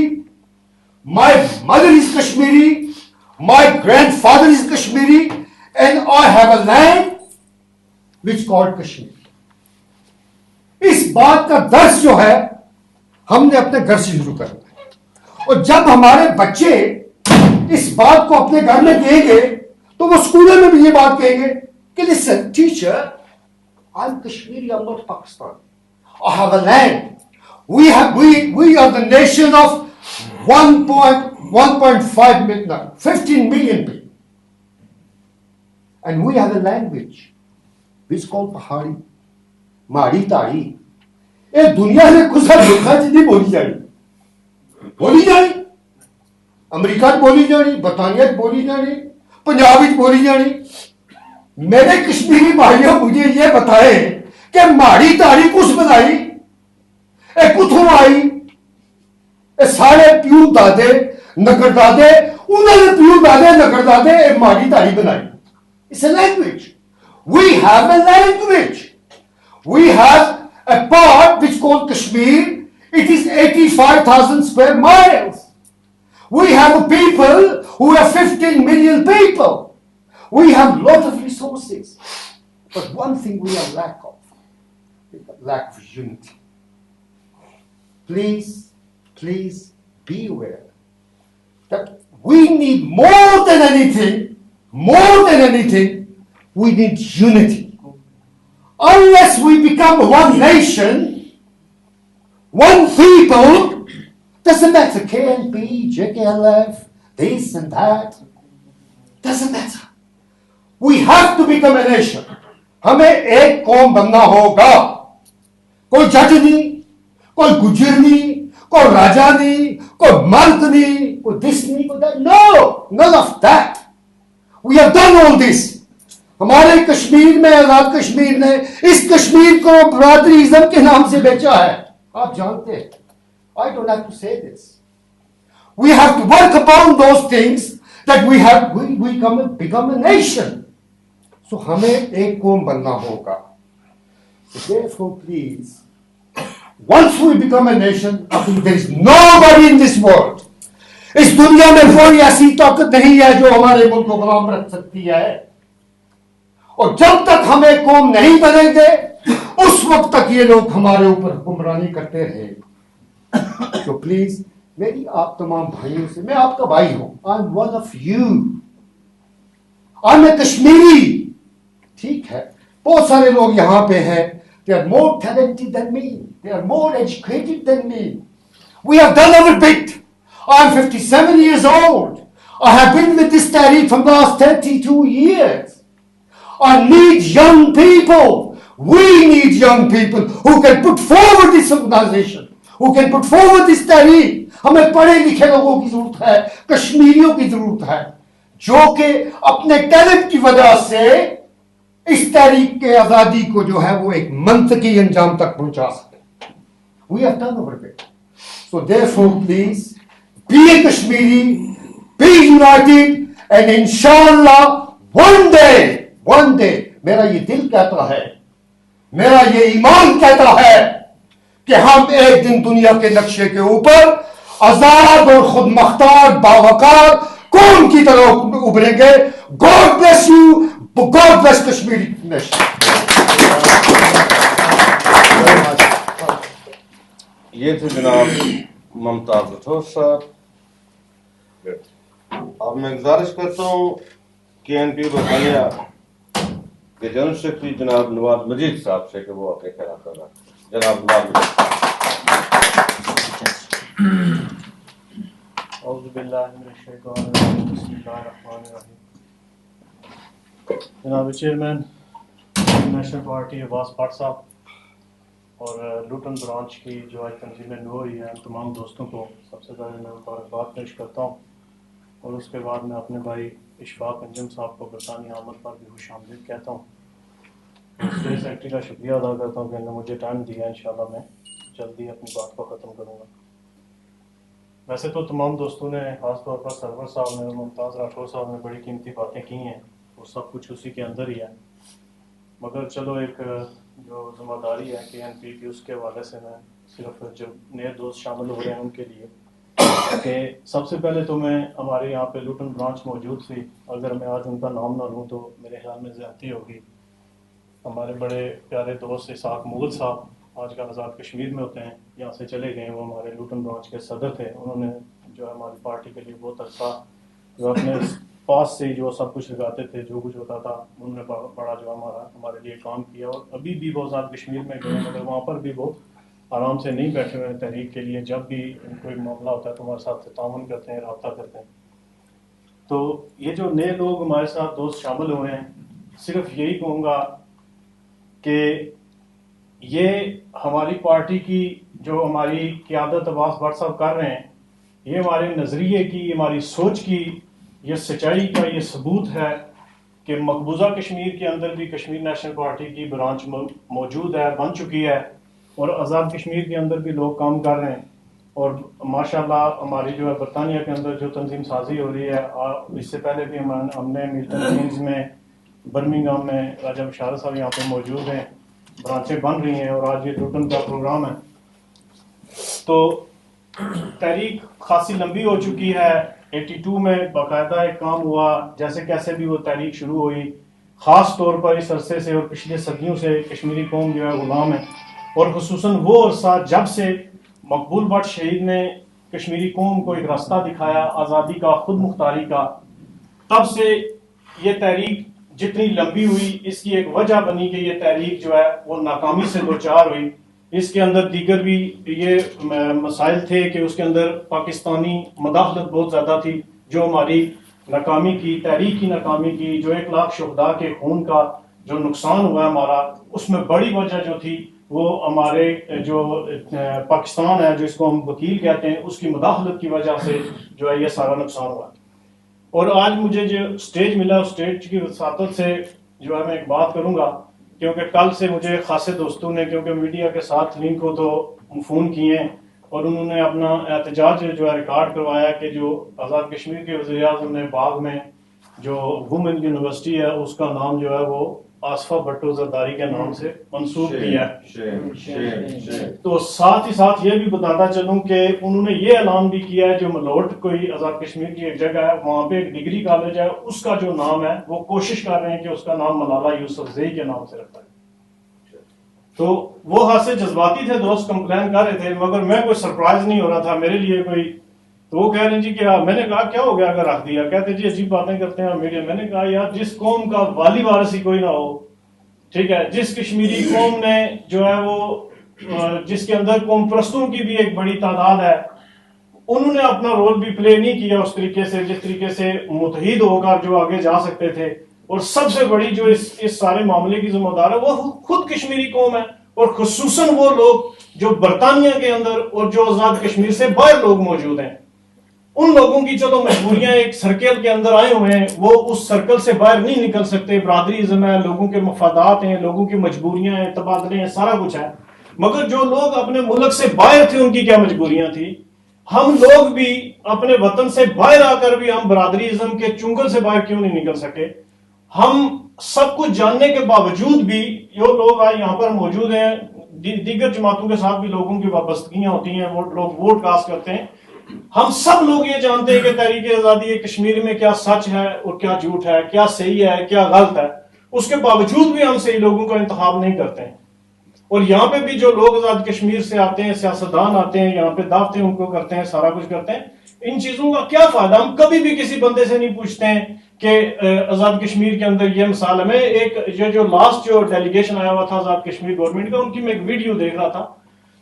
my mother is Kashmiri, my grandfather is Kashmiri, and I have a land which called Kashmir. اس بات کا درس جو ہے ہم نے اپنے گھر سے شروع کرنا ہے, اور جب ہمارے بچے اس بات کو اپنے گھر میں کہیں گے تو وہ اسکولوں میں بھی یہ بات کہیں گے کہ listen teacher, I'm Kashmiri, I'm not Pakistan. I have a land. We are the nation of 1.5 million, 15 million people. And we have a language which is called Pahari, Mahari Tari. یہ دنیا میں کچھ لکھا نہیں بولی جانی, امریکہ بولی جانی, برطانیہ بولی جانی, پنجاب بولی جانی. میرے کشمیری بھائیوں مجھے یہ بتائے کہ ماڑی تاری کس بنائی, اے کتوں آئی, اے سارے پیو دادے نگر دادے, انہوں نے پیو دادے نگر دادے اے ماڑی تاری بنائی. It's a language. We have a language. We have a part which is called Kashmir. It is 85,000 square miles. We have a people who have 15 million people. We have a lot of resources. But one thing we are lack of unity. Please be aware that we need more than anything, we need unity. Unless we become one nation, one people, doesn't matter KNP, JKLF, this and that, doesn't matter. We have to become a nation. ہمیں ایک قوم بننا ہوگا. کوئی جٹ نہیں, کوئی گجر نہیں, کوئی راجا نہیں, کوئی مرد نہیں, کوئی this نہیں, کوئی that. No, none of that. We have done all this. ہمارے کشمیر میں, آزاد کشمیر نے اس کشمیر کو برادری ازم کے نام سے بیچا ہے. آپ جانتے ہیں. I don't have to say this. We have to work upon those things that we become a nation. So ہمیں ایک قوم بننا ہوگا. So therefore please, once we become a nation, I think there is nobody in this world, اس دنیا میں کوئی ایسی طاقت نہیں ہے جو ہمارے ملک کو غلام رکھ سکتی ہے. اور جب تک ہم ایک قوم نہیں بنیں گے اس وقت تک یہ لوگ ہمارے اوپر حکمرانی کرتے رہے. تو پلیز میری آپ تمام بھائیوں سے, میں آپ کا بھائی ہوں, I'm one of you. I'm a Kashmiri. ٹھیک ہے, بہت سارے لوگ یہاں پہ ہیں, they are more talented than me, they are more educated than me. We have done our bit. I'm 57 years old. I have been with this Tahreek for the last 32 years. I need young people. We need young people who can put forward this organization, who can put forward this Tahreek. ہمیں پڑھے لکھے لوگوں کی ضرورت ہے, کشمیریوں کی ضرورت ہے, جو کہ اپنے ٹیلنٹ کی وجہ سے اس تحریک کے آزادی کو جو ہے وہ ایک منطقی انجام تک پہنچا سکے. We have done our bit. So therefore please be a Kashmiri, be united, and inshallah one day میرا یہ دل کہتا ہے, میرا یہ ایمان کہتا ہے کہ ہم ایک دن دنیا کے نقشے کے اوپر آزاد اور خود مختار باوقار قوم کی طرح ابھریں گے. God bless you. God bless Kashmiri nation. یہ تھے جناب ممتاز راٹھور صاحب. اب میں گزارش کرتا ہوں کہ این پی برطانیہ کہ جنرل سیکرٹری جناب نواز مجید صاحب سے کہ وہ اپنے خیالات کرنا. جناب نواز مجید. اعوذ باللہ من الشیطان الرجیم بسم اللہ الرحمن الرحیم. جناب chairman national party Abbas but صاحب اور لوٹن برانچ کی جو آج تنظیم نو ہوئی ہے تمام دوستوں کو سب سے پہلے میں مبارکباد پیش کرتا ہوں اور اس کے بعد میں اپنے بھائی اشفاق انجم صاحب کو برطانیہ آمد پر بھی خوش آمدید کہتا ہوں. اسٹیٹ سیکرٹری کا شکریہ ادا کرتا ہوں کہ انہوں نے مجھے ٹائم دیا. انشاءاللہ میں جلدی اپنی بات کو ختم کروں گا. ویسے تو تمام دوستوں نے خاص طور پر سرور صاحب نے اور ممتاز راٹھور صاحب نے بڑی قیمتی باتیں کی ہیں اور سب کچھ اسی کے اندر ہی ہے. مگر چلو ایک جو ذمہ داری ہے کہ این پی کی اس کے حوالے سے میں صرف جو نئے دوست شامل ہو رہے ہیں ان کے لیے کہ سب سے پہلے تو میں ہمارے یہاں پہ لوٹن برانچ موجود تھی. اگر میں آج ان کا نام نہ لوں تو میرے خیال میں زیادتی ہوگی. ہمارے بڑے پیارے دوست اسحاق مغل صاحب آج کل آزاد کشمیر میں ہوتے ہیں, یہاں سے چلے گئے. وہ ہمارے لوٹن برانچ کے صدر تھے. انہوں نے جو ہے ہماری پارٹی کے لیے بہت عرصہ جو اپنے پاس سے جو سب کچھ لگاتے تھے, جو کچھ ہوتا تھا انہوں نے بڑا جو ہمارے لیے کام کیا. اور ابھی بھی وہ آزاد کشمیر میں گئے مگر وہاں پر بھی وہ آرام سے نہیں بیٹھے ہوئے ہیں تحریک کے لیے. جب بھی کوئی معاملہ ہوتا ہے تو ہمارے ساتھ تعاون کرتے ہیں, رابطہ کرتے ہیں. تو یہ جو نئے لوگ ہمارے ساتھ دوست شامل ہوئے ہیں, صرف یہی کہوں گا کہ یہ ہماری پارٹی کی جو ہماری قیادت عباس بٹ صاحب کر رہے ہیں, یہ ہمارے نظریے کی, ہماری سوچ کی, یہ سچائی کا یہ ثبوت ہے کہ مقبوضہ کشمیر کے اندر بھی کشمیر نیشنل پارٹی کی برانچ موجود ہے, بن چکی ہے, اور آزاد کشمیر کے اندر بھی لوگ کام کر رہے ہیں. اور ماشاءاللہ ہماری جو ہے برطانیہ کے اندر جو تنظیم سازی ہو رہی ہے, اس سے پہلے بھی ہم نے ملٹن کینز میں, برمنگھم میں راجہ بشارت صاحب یہاں پہ موجود ہیں, برانچیں بن رہی ہیں اور آج یہ لوٹن کا پروگرام ہے. تو تحریک خاصی لمبی ہو چکی ہے. 82 میں باقاعدہ ایک کام ہوا, جیسے کیسے بھی وہ تحریک شروع ہوئی. خاص طور پر اس عرصے سے اور پچھلے صدیوں سے کشمیری قوم جو ہے غلام ہے, اور خصوصاً وہ عرصہ جب سے مقبول بٹ شہید نے کشمیری قوم کو ایک راستہ دکھایا آزادی کا, خود مختاری کا, تب سے یہ تحریک جتنی لمبی ہوئی اس کی ایک وجہ بنی کہ یہ تحریک جو ہے وہ ناکامی سے دوچار ہوئی. اس کے اندر دیگر بھی یہ مسائل تھے کہ اس کے اندر پاکستانی مداخلت بہت زیادہ تھی جو ہماری ناکامی کی, تحریک کی ناکامی کی, جو 1 لاکھ شہداء کے خون کا جو نقصان ہوا ہے ہمارا, اس میں بڑی وجہ جو تھی وہ ہمارے جو پاکستان ہے, جو اس کو ہم وکیل کہتے ہیں, اس کی مداخلت کی وجہ سے جو ہے یہ سارا نقصان ہوا. اور آج مجھے جو اسٹیج ملا اس اسٹیج کی وساطت سے جو ہے میں ایک بات کروں گا, کیونکہ کل سے مجھے خاصے دوستوں نے کیونکہ میڈیا کے ساتھ لنک کو تو فون کیے ہیں اور انہوں نے اپنا احتجاج جو ہے ریکارڈ کروایا کہ جو آزاد کشمیر کے وزیر اعظم نے باغ میں جو وومن یونیورسٹی ہے اس کا نام جو ہے وہ آصفہ بھٹو زرداری کے نام سے منسوب کیا ہے. تو ساتھ ہی ساتھ یہ بھی بتاتا چلوں کہ انہوں نے یہ اعلان بھی کیا ہے جو ملوٹ کوئی آزاد کشمیر کی ایک جگہ ہے, وہاں پہ ایک ڈگری کالج ہے, اس کا جو نام ہے وہ کوشش کر رہے ہیں کہ اس کا نام ملالہ یوسفزئی کے نام سے رکھا ہے. تو وہ ہاتھ سے جذباتی تھے دوست, کمپلین کر رہے تھے, مگر میں کوئی سرپرائز نہیں ہو رہا تھا میرے لیے کوئی. تو وہ کہہ رہے ہیں جی کہ میں نے کہا کیا ہو گیا اگر رکھ دیا, کہتے جی عجیب باتیں کرتے ہیں میڈیا. میں نے کہا یار جس قوم کا والی وارث ہی کوئی نہ ہو, ٹھیک ہے, جس کشمیری قوم نے جو ہے وہ جس کے اندر قوم پرستوں کی بھی ایک بڑی تعداد ہے, انہوں نے اپنا رول بھی پلے نہیں کیا اس طریقے سے جس طریقے سے متحد ہو کر جو آگے جا سکتے تھے. اور سب سے بڑی جو اس سارے معاملے کی ذمہ دار ہے وہ خود کشمیری قوم ہے, اور خصوصاً وہ لوگ جو برطانیہ کے اندر اور جو آزاد کشمیر سے باہر لوگ موجود ہیں. ان لوگوں کی چلو مجبوریاں ایک سرکل کے اندر آئے ہوئے ہیں, وہ اس سرکل سے باہر نہیں نکل سکتے. برادریزم ہے, لوگوں کے مفادات ہیں, لوگوں کی مجبوریاں ہیں, تبادلے ہیں, سارا کچھ ہے. مگر جو لوگ اپنے ملک سے باہر تھے ان کی کیا مجبوریاں تھی. ہم لوگ بھی اپنے وطن سے باہر آ کر بھی ہم برادریزم کے چنگل سے باہر کیوں نہیں نکل سکے. ہم سب کچھ جاننے کے باوجود بھی جو لوگ آج یہاں پر موجود ہیں, دیگر جماعتوں کے ساتھ بھی لوگوں کی وابستگیاں ہوتی ہیں, لوگ ووٹ کاسٹ کرتے ہیں. ہم سب لوگ یہ جانتے ہیں کہ تحریک آزادی کشمیر میں کیا سچ ہے اور کیا جھوٹ ہے, کیا صحیح ہے کیا غلط ہے. اس کے باوجود بھی ہم صحیح لوگوں کا انتخاب نہیں کرتے ہیں. اور یہاں پہ بھی جو لوگ آزاد کشمیر سے آتے ہیں, سیاستدان آتے ہیں, یہاں پہ دعوتیں ان کو کرتے ہیں, سارا کچھ کرتے ہیں. ان چیزوں کا کیا فائدہ. ہم کبھی بھی کسی بندے سے نہیں پوچھتے ہیں کہ آزاد کشمیر کے اندر یہ مثال ہے. میں ایک جو لاسٹ جو ڈیلیگیشن آیا ہوا تھا آزاد کشمیر گورنمنٹ کا، ان کی میں ایک ویڈیو دیکھ رہا تھا.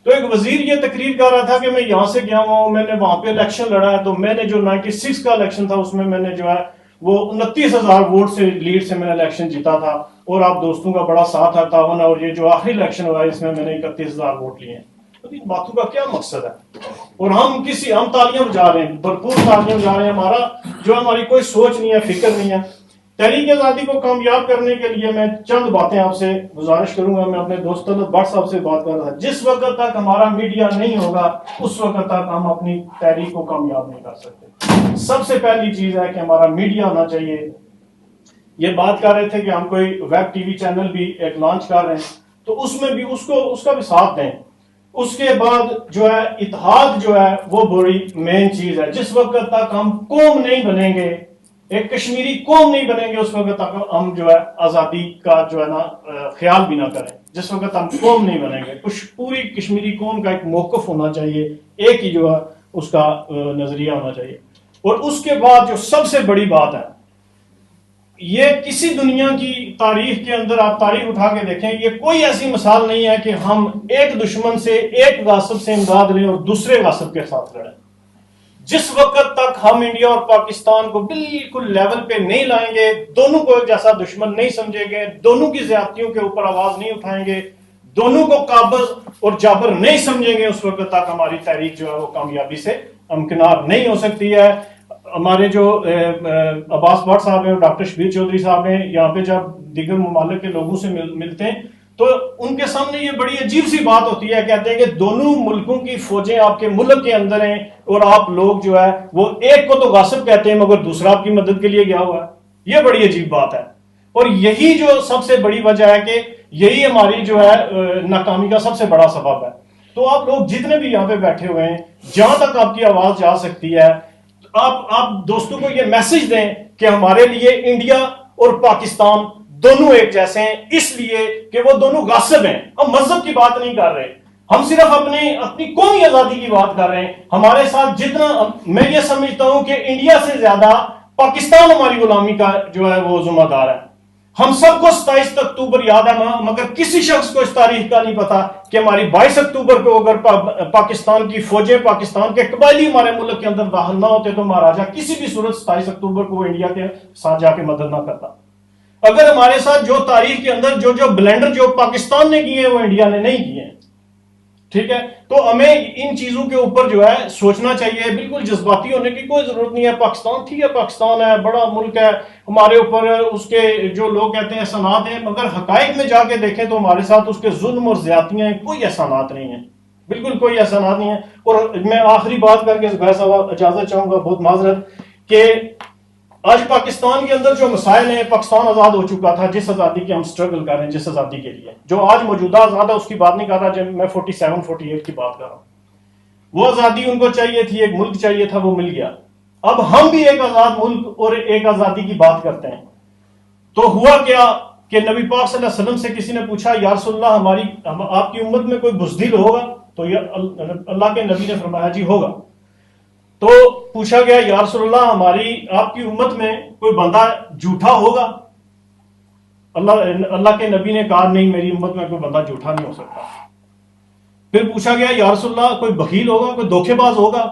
تو ایک وزیر یہ تقریر کر رہا تھا کہ میں یہاں سے گیا ہوں، میں نے وہاں پہ الیکشن لڑا ہے، تو میں نے جو 96 کا الیکشن تھا اس میں نے جو ہے وہ 29,000 ووٹ سے لیڈ سے میں نے الیکشن جیتا تھا، اور آپ دوستوں کا بڑا ساتھ ہے، تعاون ہے، اور یہ جو آخری الیکشن ہوا ہے اس میں نے 31,000 ووٹ لیے ہیں. تو ان باتوں کا کیا مقصد ہے؟ اور ہم تالیاں بجا رہے ہیں، بھرپور تالیاں بجا رہے ہیں، ہماری کوئی سوچ نہیں ہے، فکر نہیں ہے. تحریک آزادی کو کامیاب کرنے کے لیے میں چند باتیں آپ سے گزارش کروں گا. میں اپنے دوست طلعت بٹ صاحب سے بات کر رہا تھا، جس وقت تک ہمارا میڈیا نہیں ہوگا اس وقت تک ہم اپنی تحریک کو کامیاب نہیں کر سکتے. سب سے پہلی چیز ہے کہ ہمارا میڈیا ہونا چاہیے. یہ بات کر رہے تھے کہ ہم کوئی ویب ٹی وی چینل بھی ایک لانچ کر رہے ہیں، تو اس میں بھی اس کا بھی ساتھ دیں. اس کے بعد جو ہے اتحاد جو ہے وہ بڑی مین چیز ہے. جس وقت تک ہم قوم نہیں بنیں گے، ایک کشمیری قوم نہیں بنیں گے، اس وقت تک ہم جو ہے آزادی کا جو ہے نا خیال بھی نہ کریں. جس وقت ہم قوم نہیں بنیں گے، پوری کشمیری قوم کا ایک موقف ہونا چاہیے، ایک ہی جو ہے اس کا نظریہ ہونا چاہیے. اور اس کے بعد جو سب سے بڑی بات ہے، یہ کسی دنیا کی تاریخ کے اندر آپ تاریخ اٹھا کے دیکھیں، یہ کوئی ایسی مثال نہیں ہے کہ ہم ایک دشمن سے، ایک غاصب سے امداد لیں اور دوسرے غاصب کے ساتھ لڑیں. جس وقت تک ہم انڈیا اور پاکستان کو بالکل لیول پہ نہیں لائیں گے، دونوں کو ایک جیسا دشمن نہیں سمجھیں گے، دونوں کی زیادتیوں کے اوپر آواز نہیں اٹھائیں گے، دونوں کو قابض اور جابر نہیں سمجھیں گے، اس وقت تک ہماری تحریک جو ہے وہ کامیابی سے امکنار نہیں ہو سکتی ہے. ہمارے جو عباس بٹ صاحب ہیں اور ڈاکٹر شبیر چودھری صاحب ہیں، یہاں پہ جب دیگر ممالک کے لوگوں سے ملتے ہیں تو ان کے سامنے یہ بڑی عجیب سی بات ہوتی ہے. کہتے ہیں کہ دونوں ملکوں کی فوجیں آپ کے ملک کے اندر ہیں، اور آپ لوگ جو ہے وہ ایک کو تو غاصب کہتے ہیں مگر دوسرا آپ کی مدد کے لیے گیا ہوا ہے. یہ بڑی عجیب بات ہے، اور یہی جو سب سے بڑی وجہ ہے کہ یہی ہماری جو ہے ناکامی کا سب سے بڑا سبب ہے. تو آپ لوگ جتنے بھی یہاں پہ بیٹھے ہوئے ہیں، جہاں تک آپ کی آواز جا سکتی ہے، آپ دوستوں کو یہ میسج دیں کہ ہمارے لیے انڈیا اور پاکستان دونوں ایک جیسے ہیں، اس لیے کہ وہ دونوں غاصب ہیں. ہم مذہب کی بات نہیں کر رہے، ہم صرف اپنی قومی آزادی کی بات کر رہے ہیں. ہمارے ساتھ جتنا، میں یہ سمجھتا ہوں کہ انڈیا سے زیادہ پاکستان ہماری غلامی کا جو ہے وہ ذمہ دار ہے. ہم سب کو 27 اکتوبر یاد ہے، مگر کسی شخص کو اس تاریخ کا نہیں پتا کہ ہماری 22 اکتوبر کو اگر پاکستان کی فوجیں، پاکستان کے قبائلی ہمارے ملک کے اندر داخل نہ ہوتے تو مہاراجہ کسی بھی صورت 27 اکتوبر کو انڈیا کے ساتھ جا کے مدد نہ کرتا. اگر ہمارے ساتھ جو تاریخ کے اندر جو بلینڈر جو پاکستان نے کیے ہیں وہ انڈیا نے نہیں کیے ہیں. ٹھیک ہے، تو ہمیں ان چیزوں کے اوپر جو ہے سوچنا چاہیے. بالکل جذباتی ہونے کی کوئی ضرورت نہیں ہے. پاکستان ٹھیک ہے، پاکستان ہے، بڑا ملک ہے، ہمارے اوپر اس کے جو لوگ کہتے ہیں احسانات ہیں، مگر حقائق میں جا کے دیکھیں تو ہمارے ساتھ اس کے ظلم اور زیادتیاں ہیں، کوئی احسانات نہیں ہیں، بالکل کوئی احسانات نہیں ہے. اور میں آخری بات کر کے بھائی صاحب اجازت چاہوں گا، بہت معذرت، کہ آج پاکستان کے اندر جو مسائل ہیں، پاکستان آزاد ہو چکا تھا، جس آزادی کی ہم سٹرگل کر رہے ہیں، جس آزادی کے لیے جو آج موجودہ آزاد ہے اس کی بات نہیں کر رہا، جب میں 47 48 کی بات کر رہا ہوں. وہ آزادی ان کو چاہیے تھی، ایک ملک چاہیے تھا، وہ مل گیا. اب ہم بھی ایک آزاد ملک اور ایک آزادی کی بات کرتے ہیں. تو ہوا کیا کہ نبی پاک صلی اللہ علیہ وسلم سے کسی نے پوچھا، یا رسول اللہ آپ کی امت میں کوئی بزدل ہوگا؟ تو اللہ کے نبی نے فرمایا جی ہوگا. تو پوچھا گیا، یا رسول اللہ آپ کی امت میں کوئی بندہ جھوٹا ہوگا؟ اللہ کے نبی نے کہا نہیں، میری امت میں کوئی بندہ جھوٹا نہیں ہو سکتا. پھر پوچھا گیا، یا رسول اللہ کوئی بخیل ہوگا، کوئی دھوکے باز ہوگا؟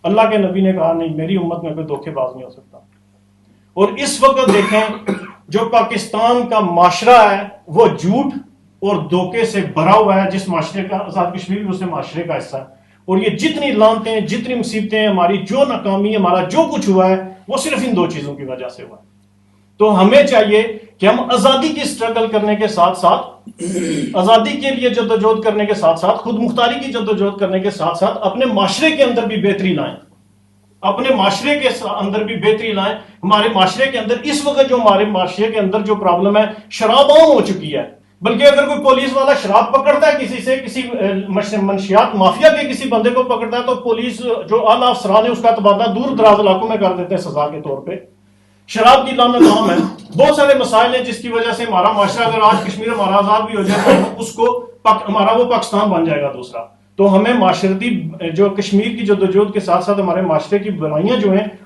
اللہ کے نبی نے کہا نہیں، میری امت میں کوئی دھوکے باز نہیں ہو سکتا. اور اس وقت دیکھیں جو پاکستان کا معاشرہ ہے وہ جھوٹ اور دھوکے سے بھرا ہوا ہے. جس معاشرے کا آزاد کشمیر بھی اس معاشرے کا حصہ ہے. اور یہ جتنی لانتیں، جتنی مصیبتیں، ہماری جو ناکامی، ہمارا جو کچھ ہوا ہے وہ صرف ان دو چیزوں کی وجہ سے ہوا ہے. تو ہمیں چاہیے کہ ہم آزادی کی سٹرگل کرنے کے ساتھ ساتھ، آزادی کے لیے جدوجہد کرنے کے ساتھ ساتھ، خود مختاری کی جدوجہد کرنے کے ساتھ ساتھ اپنے معاشرے کے اندر بھی بہتری لائیں، اپنے معاشرے کے اندر بھی بہتری لائیں. ہمارے معاشرے کے اندر اس وقت جو ہمارے معاشرے کے اندر جو پرابلم ہے، شراب عام ہو چکی ہے. بلکہ اگر کوئی پولیس والا شراب پکڑتا ہے کسی سے، کسی منشیات مافیا کے کسی بندے کو پکڑتا ہے، تو پولیس جو اعلیٰ افسران ہے اس کا تبادلہ دور دراز علاقوں میں کر دیتے ہیں سزا کے طور پہ. شراب کی لعنت عام ہے. بہت سارے مسائل ہیں جس کی وجہ سے ہمارا معاشرہ، اگر آج کشمیر ہمارا آزاد بھی ہو جائے تو اس کو ہمارا وہ پاکستان بن جائے گا دوسرا. تو ہمیں معاشرتی جو کشمیر کی جدوجہد کے ساتھ ساتھ ہمارے معاشرے کی برائیاں جو ہیں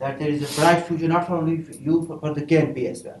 that there is a bright future not only for you but for the KNP as well.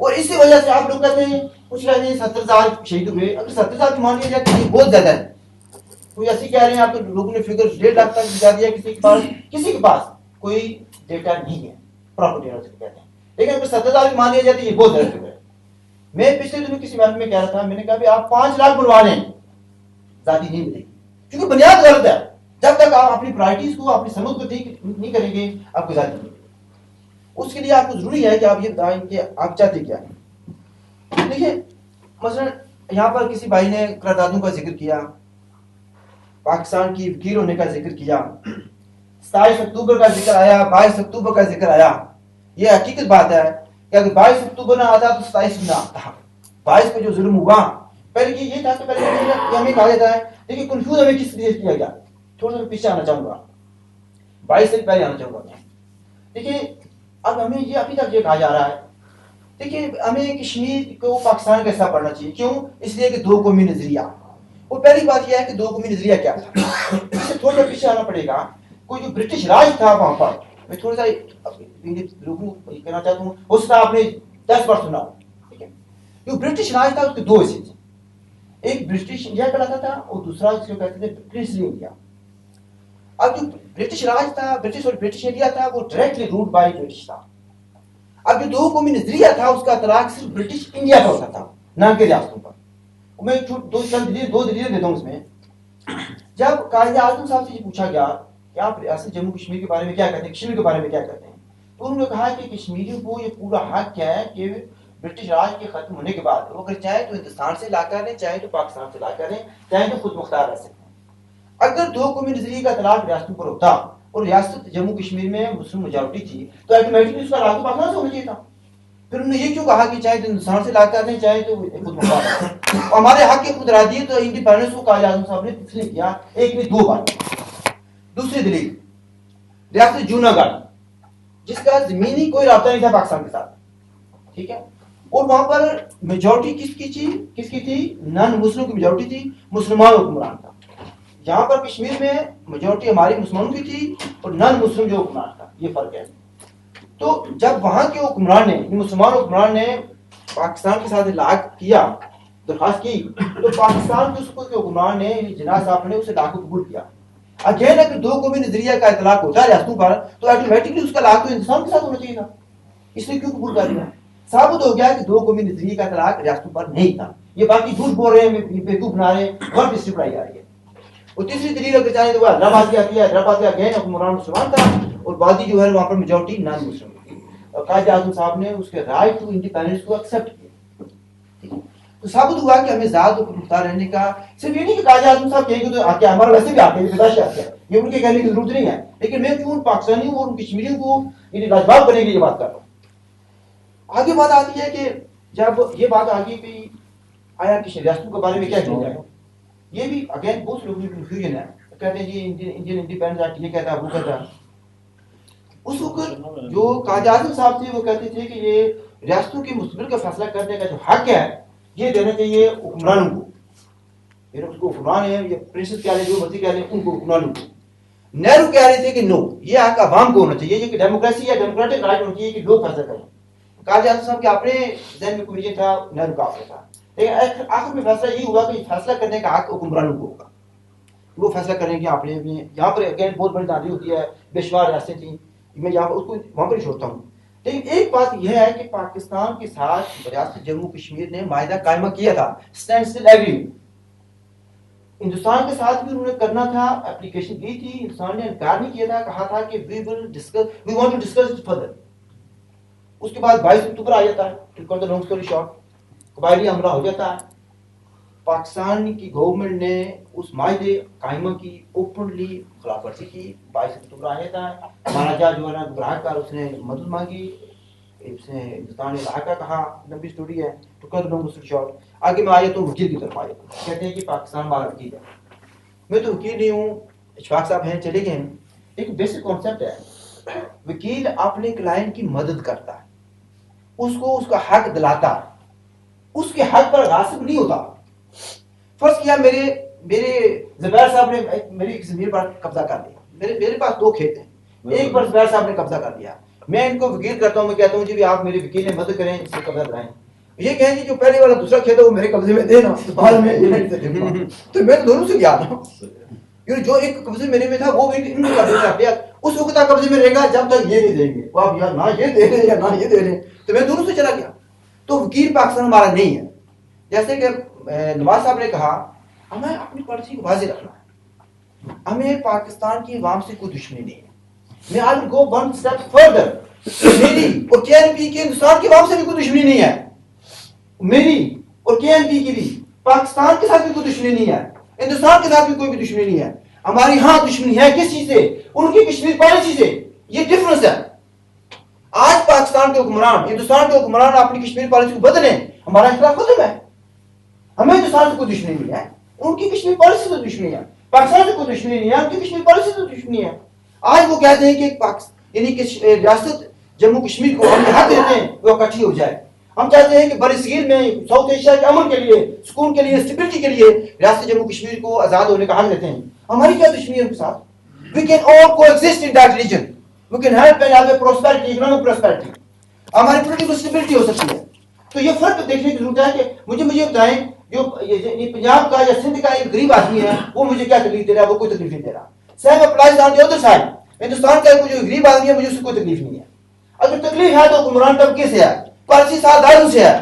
اور اسی وجہ سے آپ لوگ کہتے ہیں کچھ کہتے ہیں 70,000 شہید ہوئے. اگر 70,000 مان لیا جائے تو یہ بہت زیادہ ہے. کوئی ایسی کہہ رہے ہیں آپ لوگوں نے فگر 1.5 لاکھ تک بتا دیا. کسی کے پاس کوئی ڈیٹا نہیں ہے پراپر ڈیٹا کہتے ہیں. لیکن اگر 70,000 بھی مان لیا جائے تو یہ بہت زیادہ فگر ہے. میں پچھلے دنوں کسی محفل میں کہہ رہا تھا, میں نے کہا بھی آپ 5 لاکھ بنوا لیں ذاتی نہیں ملے گی, کیونکہ بنیاد غلط ہے. جب تک آپ اپنی پرائرٹیز کو اپنی سمجھ کو نہیں کریں گے آپ کو ذاتی نہیں ملے گی. اس کے لیے آپ کو ضروری ہے کہ آپ یہ بتائیں کہ آپ چاہتے کیا ہیں. دیکھیے مثلا یہاں پر کسی بھائی نے قراردادوں کا ذکر کیا, پاکستان کی وکیل ہونے کا ذکر کیا, 27 اکتوبر کا ذکر آیا, 22 اکتوبر کا ذکر آیا. یہ حقیقت بات ہے کہ اگر 22 اکتوبر نہ آتا تو 27 نہ آتا. 22 پہ جو ظلم ہوا, پہلے یہ تھا کہ پہلے یہ ہمیں کہا جاتا ہے. دیکھیے کنفیوز ہمیں کس لیے کیا گیا, تھوڑا سا پیچھے آنا چاہوں گا, 22 سے پہلے آنا چاہوں گا. دیکھیے اب ہمیں یہ ابھی تک یہ کہا جا رہا ہے, دیکھیے ہمیں کشمیر کو پاکستان کا حصہ پڑھنا چاہیے. کیوں؟ اس لیے کہ 2 قومی نظریہ. اور پہلی بات یہ ہے کہ 2 قومی نظریہ کیا تھا, اس سے تھوڑا پیچھے آنا پڑے گا. کوئی جو برٹش راج تھا وہاں پر, میں تھوڑا سا لوگوں کو کہنا چاہتا ہوں, اس کا آپ نے 10 بار سنا. ٹھیک ہے, جو برٹش راج تھا اس کے 2 حصے تھے. ایک برٹش انڈیا کہلاتا تھا اور دوسرا جس کو کہتے تھے پرنسلی انڈیا. اب جو برٹش راج تھا, برٹش انڈیا تھا, وہ ڈائریکٹلی رولڈ بائی برٹش تھا. اب جو 2 قومی نظریہ تھا اس کا اطلاق صرف برٹش انڈیا کا ہوتا تھا, نہ کہ ریاستوں پر. میں 2 دلیلیں دیتا ہوں اس میں. جب قائد اعظم صاحب سے یہ پوچھا گیا کہ آپ ریاست جموں کشمیر کے بارے میں کیا کہتے ہیں, کشمیر کے بارے میں کیا کہتے ہیں, تو انہوں نے کہا کہ کشمیریوں کو یہ پورا حق ہے کہ برٹش راج کے ختم ہونے کے بعد وہ اگر چاہے تو ہندوستان سے علاقہ لیں, چاہے تو پاکستان سے علاقہ لیں, چاہے تو خود مختار رہ سکتے ہیں. اگر 2 قومی نظریے کا اطلاق ریاستوں پر ہوتا اور ریاست جموں کشمیر میں مسلم میجورٹی تھی تو آٹومیٹکلی اس کا علاقہ پاکستان سے ہونا چاہیے تھا. پھر انہوں نے یہ کیوں کہا کہ چاہے تو ہندوستان سے علاقہ لیں, چاہے تو خود مختار رہیں. ہمارے حق کے خود ارادی تو انڈیپینڈنس کو قائد اعظم صاحب نے تسلیم کیا, ایک میں 2 بار. دوسری دلیل ریاست جوناگڑھ, جس کا زمینی کوئی رابطہ نہیں تھا پاکستان کے ساتھ. ٹھیک ہے, اور وہاں پر میجورٹی کس کی تھی, نان مسلم کی میجورٹی تھی, مسلمان حکمران تھا. یہاں پر کشمیر میں میجورٹی ہماری مسلمانوں کی تھی اور نان مسلم جو حکمران تھا, یہ فرق ہے. تو جب وہاں کے حکمران نے, مسلمان حکمران نے پاکستان کے ساتھ لاگ کیا, درخواست کی, تو پاکستان کے حکمران نے جناح صاحب نے اسے لاگ کو قبول کیا. اگین اگر 2 قومی نظریہ کا اطلاق ہوتا ہے ریاستوں پر تو آٹومیٹکلی اس کا لاگ تو ہندوستان کے ساتھ ہونا چاہیے تھا. اس نے کیوں قبول کر دیا؟ ثابت ہو گیا کہ 2 قومی نظریے کا اطلاق ریاستوں پر نہیں تھا. یہ باقی جھوٹ بول رہے ہیں, بیوقوف بنا رہے ہیں, غلط ہسٹری پڑھائی جا رہی ہے. اور تیسری دلیل اگر چاہیں تو وہ حیدرآباد کی آتی ہے. حیدرآباد کا اگین حکمران مسلمان تھا اور بادی جو ہے وہاں پر میجورٹی نان مسلم تھی. اور قائد اعظم صاحب نے اس کے رائٹ ٹو انڈیپینڈنس کو ایکسیپٹ کیا. تو ثابت ہوا کہ ہمیں ذات اور مختار رہنے کا, صرف یہ نہیں کہ قائد اعظم صاحب کہیں گے تو آتے ہیں, ہمارا ویسے بھی آتے ہیں, پیدائش آتے ہیں, یہ ان کے کہنے کی ضرورت نہیں ہے. لیکن میں کیوں پاکستانیوں اور کشمیریوں کو لاجواب بنے گی یہ بات کر رہا ہوں. آگے بات آتی ہے کہ جب یہ بات آگے بھی آیا کہ ریاستوں کے بارے میں کیا کیا جائے, یہ بھی اگین بہت لوگوں کی کنفیوژن ہے. کہتے ہیں جی انڈین انڈیپینڈنس ایکٹ یہ کہتا ہے, وہ کہتا ہے. اس وقت جو قائد اعظم صاحب تھے وہ کہتے تھے کہ یہ ریاستوں کے مستقبل کا فیصلہ کرنے کا جو حق ہے یہ دینا چاہیے حکمرانوں کو. پھر اس کو حکمران ہے یا پرنسس کہہ لیں, جو مرضی کہہ لیں, ان کو حکمرانوں کو. نہرو کہہ رہے تھے کہ نو, یہ حق عوام کو ہونا چاہیے, یہ کہ ڈیموکریسی یا ڈیموکریٹک رائٹ ہونا چاہیے کہ لوگ فیصلہ کریں. قائد اعظم صاحب کے اپنے ذہن میں کوئی تھا, نہرو کا اپنا تھا. لیکن آخر میں فیصلہ یہ ہوا کہ فیصلہ کرنے کا حق حکمرانوں کو ہوگا, وہ فیصلہ کریں گے اپنے. یہاں پر اگین بہت بڑی تعداد ہوتی ہے, بے شمار ریاستیں تھیں, میں یہاں پر اس کو وہاں پر ہی چھوڑتا ہوں. لیکن ایک بات یہ ہے کہ پاکستان کے ساتھ ریاست جموں کشمیر نے معاہدہ قائمہ کیا تھا, اسٹینڈ اسٹل ایگریمنٹ. ہندوستان کے ساتھ بھی انہوں نے کرنا تھا, اپلیکیشن دی تھی, ہندوستان نے انکار نہیں کیا تھا, کہا تھا کہ we want to discuss it further. اس کے بعد 22 اکتوبر آ جاتا ہے, to cut the long story short, قبائلی حملہ ہو جاتا ہے. پاکستان کی گورنمنٹ نے اس معاہدے قائمہ کی اوپنلی خلاف ورزی کی. 22 اکتوبر آ جاتا ہے, مہاراجا جو ہے نا گھبراہ کر اس نے مدد مانگی, اس نے ہندوستان نے علاقہ کہا. لمبی اسٹوری ہے, to cut the long story short. آگے میں آ جاتا ہوں وکیل کی طرف. آ جاتا ہوں, کہتے ہیں کہ پاکستان ہمارا وکیل ہے. میں تو وکیل نہیں ہوں, اشفاق صاحب ہیں, چلے گئے ہیں. ایک بیسک کانسیپٹ ہے, وکیل اپنے کلائنٹ کی مدد کرتا ہے, اس کو اس کا حق دلاتا ہے, اس کے حق پر غاصب نہیں ہوتا. فرض کیا میرے زبیر صاحب نے میری زمین پر قبضہ کر لیا, میرے پاس 2 کھیت ہیں, ایک پر زبیر صاحب نے قبضہ کر لیا, میں ان کو وکیل کرتا ہوں, میں کہتا ہوں جی بھی آپ میرے وکیل ہیں, مدد کریں, اس سے قبضہ کرائیں. یہ کہیں جی جو پہلے والا دوسرا کھیت ہے وہ میرے قبضے میں دینا, بعد میں تو میں دونوں سے گیا نا, جو ایک قبضے میرے میں تھا وہ ان کا دینا, اس وقت تک قبضے میں رہے گا جب تک یہ نہیں دیں گے, وہ آپ یا نہ یہ دے رہے یا نہ یہ دے رہے, تو میں دونوں سے چلا گیا. تو وکیل پاکستان ہمارا نہیں ہے. جیسے کہ نواز صاحب نے کہا ہمیں اپنی پالیسی کو واضح رکھنا ہے, ہمیں پاکستان کی عوام سے کوئی دشمنی نہیں ہے. میں آج گو ون اسٹیپ فردر, میری اور کے این پی کے ہندوستان کی عوام سے بھی کوئی دشمنی نہیں ہے, میری اور کے این پی کی بھی پاکستان کے ساتھ بھی کوئی دشمنی نہیں ہے, ہندوستان کے ساتھ بھی کوئی بھی دشمنی نہیں ہے. ہماری ہاں دشمنی ہے کس چیز سے, ان کی کشمیر پالیسی سے. یہ ڈفرنس ہے. آج پاکستان کے حکمران, ہندوستان کے حکمران اپنی کشمیر پالیسی کو بدلیں, ہمارا اختلاف ختم ہے. ہمیں ہندوستان سے کوئی دشمنی نہیں ہے, ان کی کشمیر پالیسی سے دشمنی ہے. پاکستان سے کوئی دشمنی نہیں ہے, ان کی کشمیر پالیسی سے دشمنی ہے. آج وہ کہتے ہیں کہ یعنی کہ ریاست جموں کشمیر کو ہم حق دیتے ہیں وہ اکٹھی ہو جائے. ہم چاہتے ہیں کہ بر صغیر میں ساؤتھ ایشیا کے امن کے لیے, سکون کے لیے, اسٹیبلٹی کے لیے ریاست جموں کشمیر کو آزاد ہونے کا حق دیتے ہیں. ہماری کیا دشمنی ہے ان کے ساتھ؟ We can all coexist in that region. We can help and have a prosperity, economic prosperity. ہماری پولیٹیکل اسٹیبلٹی ہو سکتی ہے. تو یہ فرق دیکھنے کی ضرورت ہے کہ مجھے بتائیں جو پنجاب کا یا سندھ کا ایک غریب آدمی ہے وہ مجھے کیا تکلیف دے رہا ہے, وہ کوئی تکلیف نہیں دے رہا. Same applies on the other side. Hindustan کا جو غریب آدمی ہے مجھے اس سے کوئی تکلیف نہیں ہے. اگر تکلیف ہے تو حکمران طبقے سے ہے, پالیسی سازداروں سے ہے,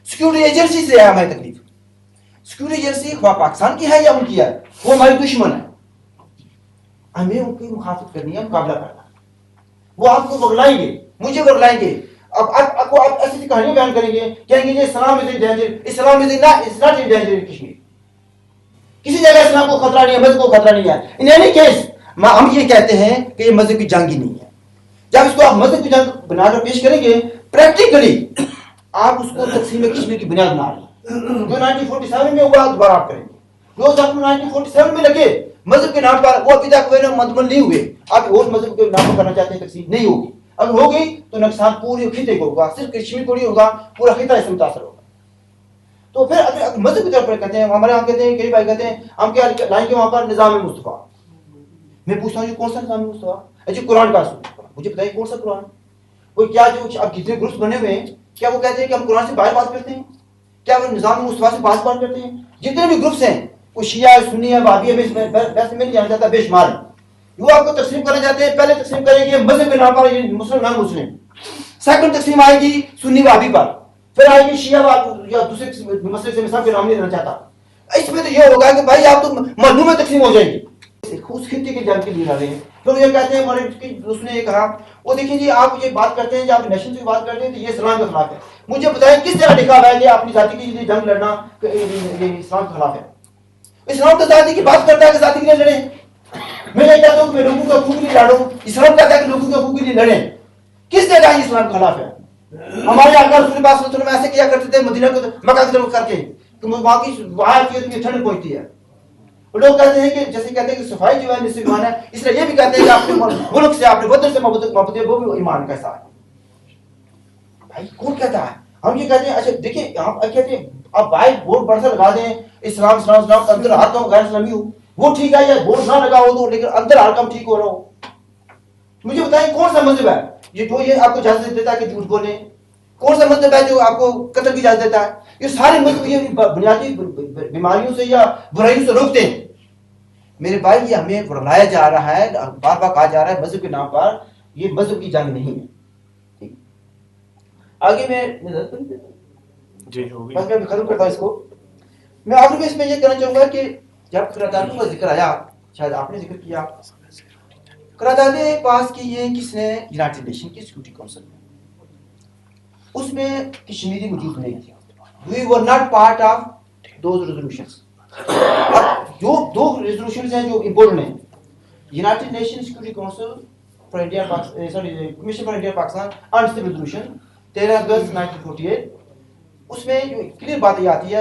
سیکورٹی ایجنسی سے ہے. ہماری تکلیف سیکورٹی ایجنسی خواہ پاکستان کی ہے یا ان کی ہے, وہ ہماری دشمن ہے. ہمیں ان کی مخالفت کرنی ہے, مقابلہ کرنا ہے. وہ آپ کو بغلائیں گے, مجھے بغلائیں گے, اب آپ کو آپ ایسی کہانیاں بیان کریں گے, کہیں گے یہ Islam is in danger, Islam is not in danger in Kashmir. کسی جگہ اسلام کو خطرہ نہیں ہے, مذہب کو خطرہ نہیں ہے. ان اینی کیس ہم یہ کہتے ہیں کہ یہ مذہب کی جنگ ہی نہیں ہے. جب اس کو آپ مذہب کی جنگ بنا کر پیش کریں گے, پریکٹیکلی آپ اس کو تقسیم کشمیر کی بنیاد بنا رہے ہیں. جو 1947 میں ہوا دوبارہ آپ کریں گے. جو زخم 1947 میں لگے مذہب کے نام پر, وہ ابھی تک مدمن نہیں ہوئے. آپ اور مذہب کے نام پر کرنا چاہتے ہیں, تقسیم نہیں ہوگی. اگر ہو گئی تو نقصان پورے خطے کو ہوگا, صرف کشمیر کو نہیں ہوگا, پورا خطہ اس سے متاثر ہوگا. تو پھر اگر مذہب کی طرف کہتے ہیں, ہمارے یہاں کہتے ہیں, کئی بھائی کہتے ہیں ہم کیا لائیں گے وہاں پر نظام مصطفیٰ. میں پوچھتا ہوں یہ کون سا نظام مصطفیٰ؟ اچھا قرآن کا مجھے بتائیے کون سا قرآن؟ وہ کیا جو اب کتنے گروپس بنے ہوئے ہیں, کیا وہ کہتے ہیں کہ ہم قرآن سے باہر بات کرتے ہیں؟ کیا وہ نظام مصطفیٰ سے بات کرتے ہیں؟ جتنے بھی گروپس ہیں, وہ شیعہ ہے, سنی ہے, وہابی ہے, ویسے میں نہیں جانا چاہتا, بے شمار ہے. وہ آپ کو تقسیم کرنا چاہتے ہیں. پہلے تقسیم کریں گے مذہب کے نام پر, مسلم نان مسلم. سیکنڈ تقسیم آئے گی سنی وہابی پر, پھر آئے گی شیعہ یا دوسرے مسئلے سے مثال کے نام نہیں لینا چاہتا. اس میں تو یہ ہوگا کہ بھائی آپ تو معلوم میں تقسیم ہو جائیں گے. اس خطے کے جنگ کے لیے رہے ہیں. پھر یہ کہتے ہیں ہمارے اس نے یہ کہا, وہ دیکھیں جی آپ یہ بات کرتے ہیں, جب آپ نیشن کی بات کرتے ہیں تو یہ اسلام کے خلاف ہے. مجھے بتائیں کس طرح لکھا ہوا ہے کہ اپنی ذاتی کے لیے جنگ لڑنا یہ اسلام کے خلاف ہے؟ اسلام تو ذاتی کی بات کرتا ہے کہ ذاتی کے لیے لڑیں. میں یہ کہتا ہوں کہ میں لوگوں کے حقوق کے لیے لڑوں, اسلام کہتا ہے کہ لوگوں کے حقوق کے لیے لڑیں. کس جگہ یہ اسلام کے خلاف ہے؟ ہمارے آقا رسول اللہ صلی اللہ علیہ وسلم ایسے کیا کرتے تھے مدینہ کو مکہ کی طرف کر کے کہ وہاں کی وہاں کی ٹھنڈ پہنچتی ہے. لوگ کہتے ہیں کہ جیسے کہتے ہیں کہ صفائی جو ہے نصف ایمان ہے, اس لیے یہ بھی کہتے ہیں کہ اپنے ملک سے اپنے وطن سے محبت ہے, وہ بھی ایمان کا حصہ ہے. بھائی کون کہتا ہے؟ ہم یہ کہتے ہیں. اچھا دیکھیں ہم کہتے ہیں اب بھائی بورڈ بڑا سا لگا دیں اسلام اسلام اسلام, اندر ہر کام غیر اسلامی ہو, وہ ٹھیک ہے, یا بورڈ نہ لگا ہو تو لیکن اندر ہر کام ٹھیک ہو رہا ہو. مجھے بتائیں کون سا مذہب ہے یہ جو یہ آپ کو اجازت دیتا ہے کہ جھوٹ بولیں؟ کون سا مذہب ہے جو آپ کو قتل کی اجازت دیتا ہے؟ یہ سارے مذہب یہ بنیادی بیماریوں سے یا برائیوں سے روکتے ہیں. میرے بھائی یہ ہمیں ورلایا جا رہا ہے, بار بار کہا جا رہا ہے مذہب کے نام پر, یہ مذہب کی جنگ نہیں ہے. آگے میں بس میں ختم کرتا ہوں اس کو. میں آخر میں اس میں یہ کہنا چاہوں گا کہ جب قراردادوں کا ذکر آیا, شاید آپ نے ذکر کیا, قراردادیں پاس کی ہیں کس نے؟ یونائٹڈ نیشن کی سیکورٹی کونسل میں. اس میں کشمیری موجود نہیں تھی. We were not part of those resolutions. جو دو ریزولوشنز ہیں جو امپورٹنٹ ہیں, United Nation Security Council for India, sorry commission for India Pakistan instable resolution 13 August 1948. اس میں جو کلیئر بات یہ آتی ہے,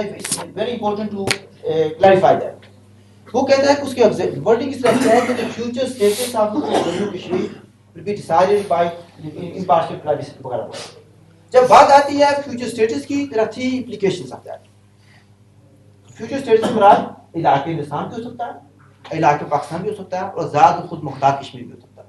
very important to clarify that. وہ کہتا ہے کہ اس کے ورڈنگ اس طرح سے ہے کہ future status of Jammu Kashmir will be decided by impartial privacy وغیرہ. جب بات آتی ہے فیوچر اسٹیٹس کی, there are 3 implications of that. Future status مراد علاقے ہندوستان بھی ہو سکتا ہے, علاقے پاکستان بھی ہو سکتا ہے, اور آزاد خود مختار کشمیر بھی ہو سکتا ہے.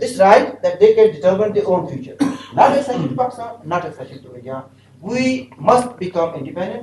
this right that they can determine their own future, not accession to Pakistan, not accession to India. We must become independent.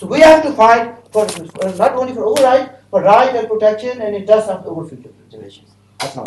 So we have to fight for not only for our right, for right and protection and interest of our future generations. That's all.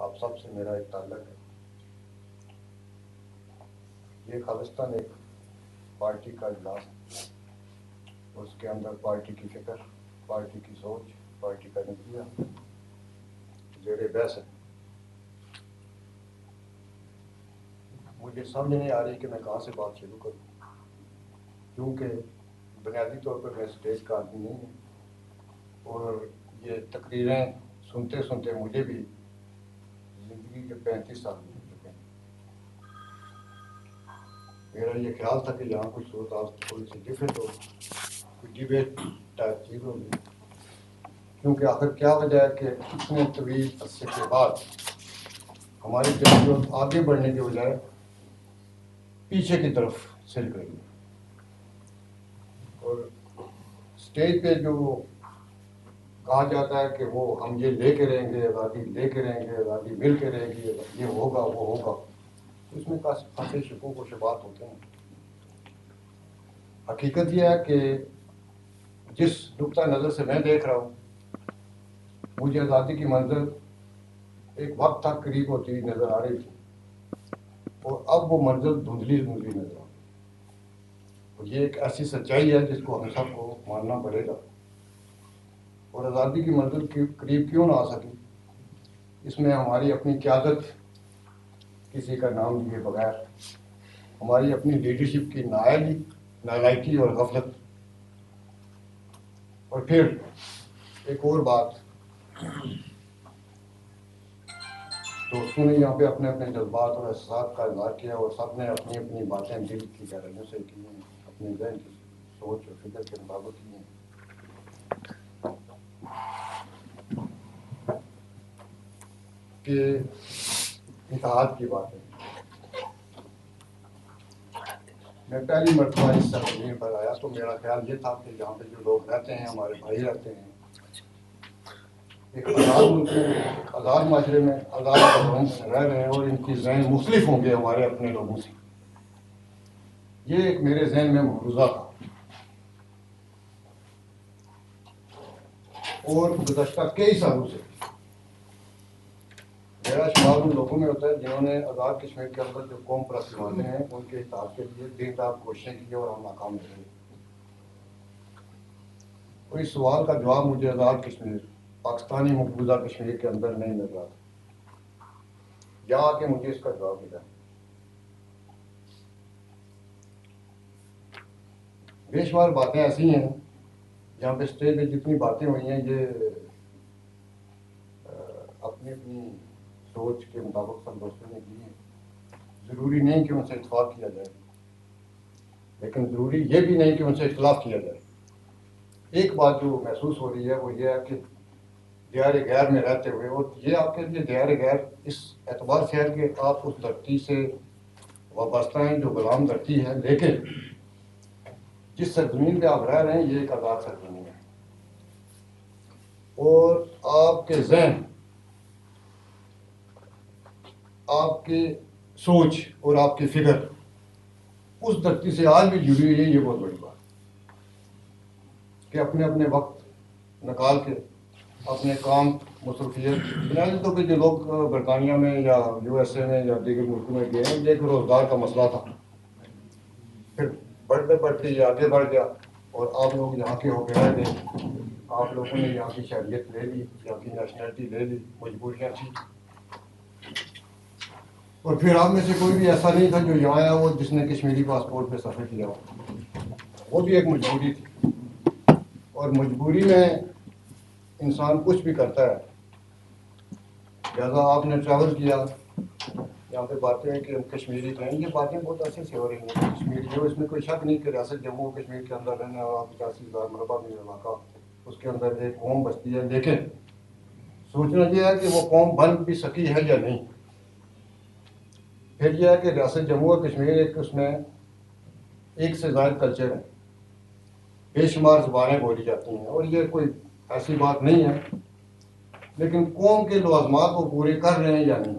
آپ سب سے میرا ایک تعلق ہے. یہ خالصتاً ایک party کا اجلاس ہے. اس کے اندر پارٹی کی فکر، پارٹی کی سوچ، پارٹی کا نظریہ زیر بحث ہے. مجھے سمجھ نہیں آ رہی کہ میں کہاں سے بات شروع کروں، کیونکہ بنیادی طور پر میں اسٹیج کا آدمی نہیں ہوں، اور یہ تقریریں سنتے سنتے مجھے بھی زندگی کے 35 سال ہو چکے ہیں. میرا یہ خیال تھا کہ یہاں کچھ صورت تھوڑی سی ڈفرینٹ ہو، کوئی ڈیبیٹ ٹائپ چیز ہوگی، کیونکہ آخر کیا وجہ ہے کہ اتنے طویل عرصے کے بعد ہماری جمہوریت آگے بڑھنے کے بجائے پیچھے کی طرف سرک رہی ہے. اور اسٹیج پہ جو کہا جاتا ہے کہ وہ ہم یہ لے کے رہیں گے، آزادی لے کے رہیں گے، آزادی مل کے رہیں گی، یہ ہوگا وہ ہوگا، اس میں کافی شکوک و شبہات ہوتے ہیں. حقیقت یہ ہے کہ جس نقطہ نظر سے میں دیکھ رہا ہوں، مجھے آزادی کی منزل ایک وقت تک قریب ہوتی ہوئی نظر آ رہی تھی، اور اب وہ منزل دھندلی دھندلی نظر آ رہی ہے. اور یہ ایک ایسی سچائی ہے جس کو ہم سب کو ماننا پڑے گا. اور آزادی کی منزل کی قریب کیوں نہ آ سکی، اس میں ہماری اپنی قیادت کسی کا نام لیے بغیر، ہماری اپنی لیڈرشپ کی نالائکی اور غفلت. اور پھر ایک اور بات، دوستوں نے یہاں پہ اپنے اپنے جذبات اور احساسات کا اظہار کیا، اور سب نے اپنی اپنی باتیں دل کی گہرائیوں سے کی ہیں، اپنے ذہن کی سوچ اور فکر کے مطابق کی ہیں. کہ اتحاد کی بات ہے. میں پہلی مرتبہ اس سرزمین پر آیا تو میرا خیال یہ تھا کہ یہاں پہ جو لوگ رہتے ہیں، ہمارے بھائی رہتے ہیں، ایک آزاد ملک میں، ایک آزاد معاشرے میں آزاد قدروں میں رہ رہے ہیں، اور ان کی ذہن مختلف ہوں گے ہمارے اپنے لوگوں سے. یہ ایک میرے ذہن میں مفروضہ تھا. اور گزشتہ کئی سالوں سے میرا شمار ان لوگوں میں ہوتا ہے جنہوں نے آزاد کشمیر کے اندر جو قوم پرست جماعتیں ہیں ان کے اتحاد کے لیے دن رات کوششیں کی اور ہم ناکام رہے. اور اس سوال کا جواب مجھے آزاد کشمیر، پاکستانی مقبوضہ کشمیر کے اندر نہیں مل رہا تھا. یہاں آ کے مجھے اس کا جواب ملا. بے شمار باتیں ایسی ہیں یہاں پہ اسٹیج پہ جتنی باتیں ہوئی ہیں، یہ اپنی اپنی سوچ کے مطابق سب دوستوں نے کی ہیں. ضروری نہیں کہ ان سے اتفاق کیا جائے، لیکن ضروری یہ بھی نہیں کہ ان سے اختلاف کیا جائے. ایک بات جو محسوس ہو رہی ہے وہ یہ ہے کہ دیار غیر میں رہتے ہوئے، اور یہ آپ کے لیے دیار غیر اس اعتبار سے ہے کہ آپ اس دھرتی سے وابستہ ہیں جو غلام دھرتی ہے، لیکن جس سرزمین پہ آپ رہ رہے ہیں یہ ایک آزاد سرزمین ہے. اور آپ کے ذہن، آپ کی سوچ اور آپ کی فکر اس دھرتی سے آج بھی جڑی ہوئی ہے. یہ بہت بڑی بات کہ اپنے اپنے وقت نکال کے اپنے کام مصروفیت، بنیادی طور پہ جو لوگ برطانیہ میں یا USA میں یا دیگر ملکوں میں گئے ہیں، یہ ایک روزگار کا مسئلہ تھا. پھر بڑھتے بڑھتے یہ آگے بڑھ گیا، اور آپ لوگ یہاں کے ہو کے رہ گئے. آپ لوگوں نے یہاں کی شہریت لے لی، یہاں کی نیشنلٹی لے لی، مجبوریاں تھیں. اور پھر آپ میں سے کوئی بھی ایسا نہیں تھا جو یہاں آیا وہ جس نے کشمیری پاسپورٹ پہ سفر کیا ہو. وہ بھی ایک مجبوری تھی، اور مجبوری میں انسان کچھ بھی کرتا ہے. لہٰذا آپ نے ٹریول کیا، یہاں پہ باتیں ہیں کہ ہم کشمیری ہیں، یہ باتیں بہت اچھے سے ہو رہی ہیں. کشمیری جو، اس میں کوئی شک نہیں کہ ریاست جموں کشمیر کے اندر رہنے والا 85,000 مربع میل علاقہ، اس کے اندر ایک قوم بستی ہے. لیکن سوچنا یہ ہے کہ وہ قوم بن بھی سکی ہے یا نہیں. پھر یہ ہے کہ ریاست جموں اور کشمیر ایک، اس میں ایک سے زائد کلچر ہیں، بے شمار زبانیں بولی جاتی ہیں، اور یہ کوئی ایسی بات نہیں ہے. لیکن قوم کے لوازمات وہ پورے کر رہے ہیں یا نہیں.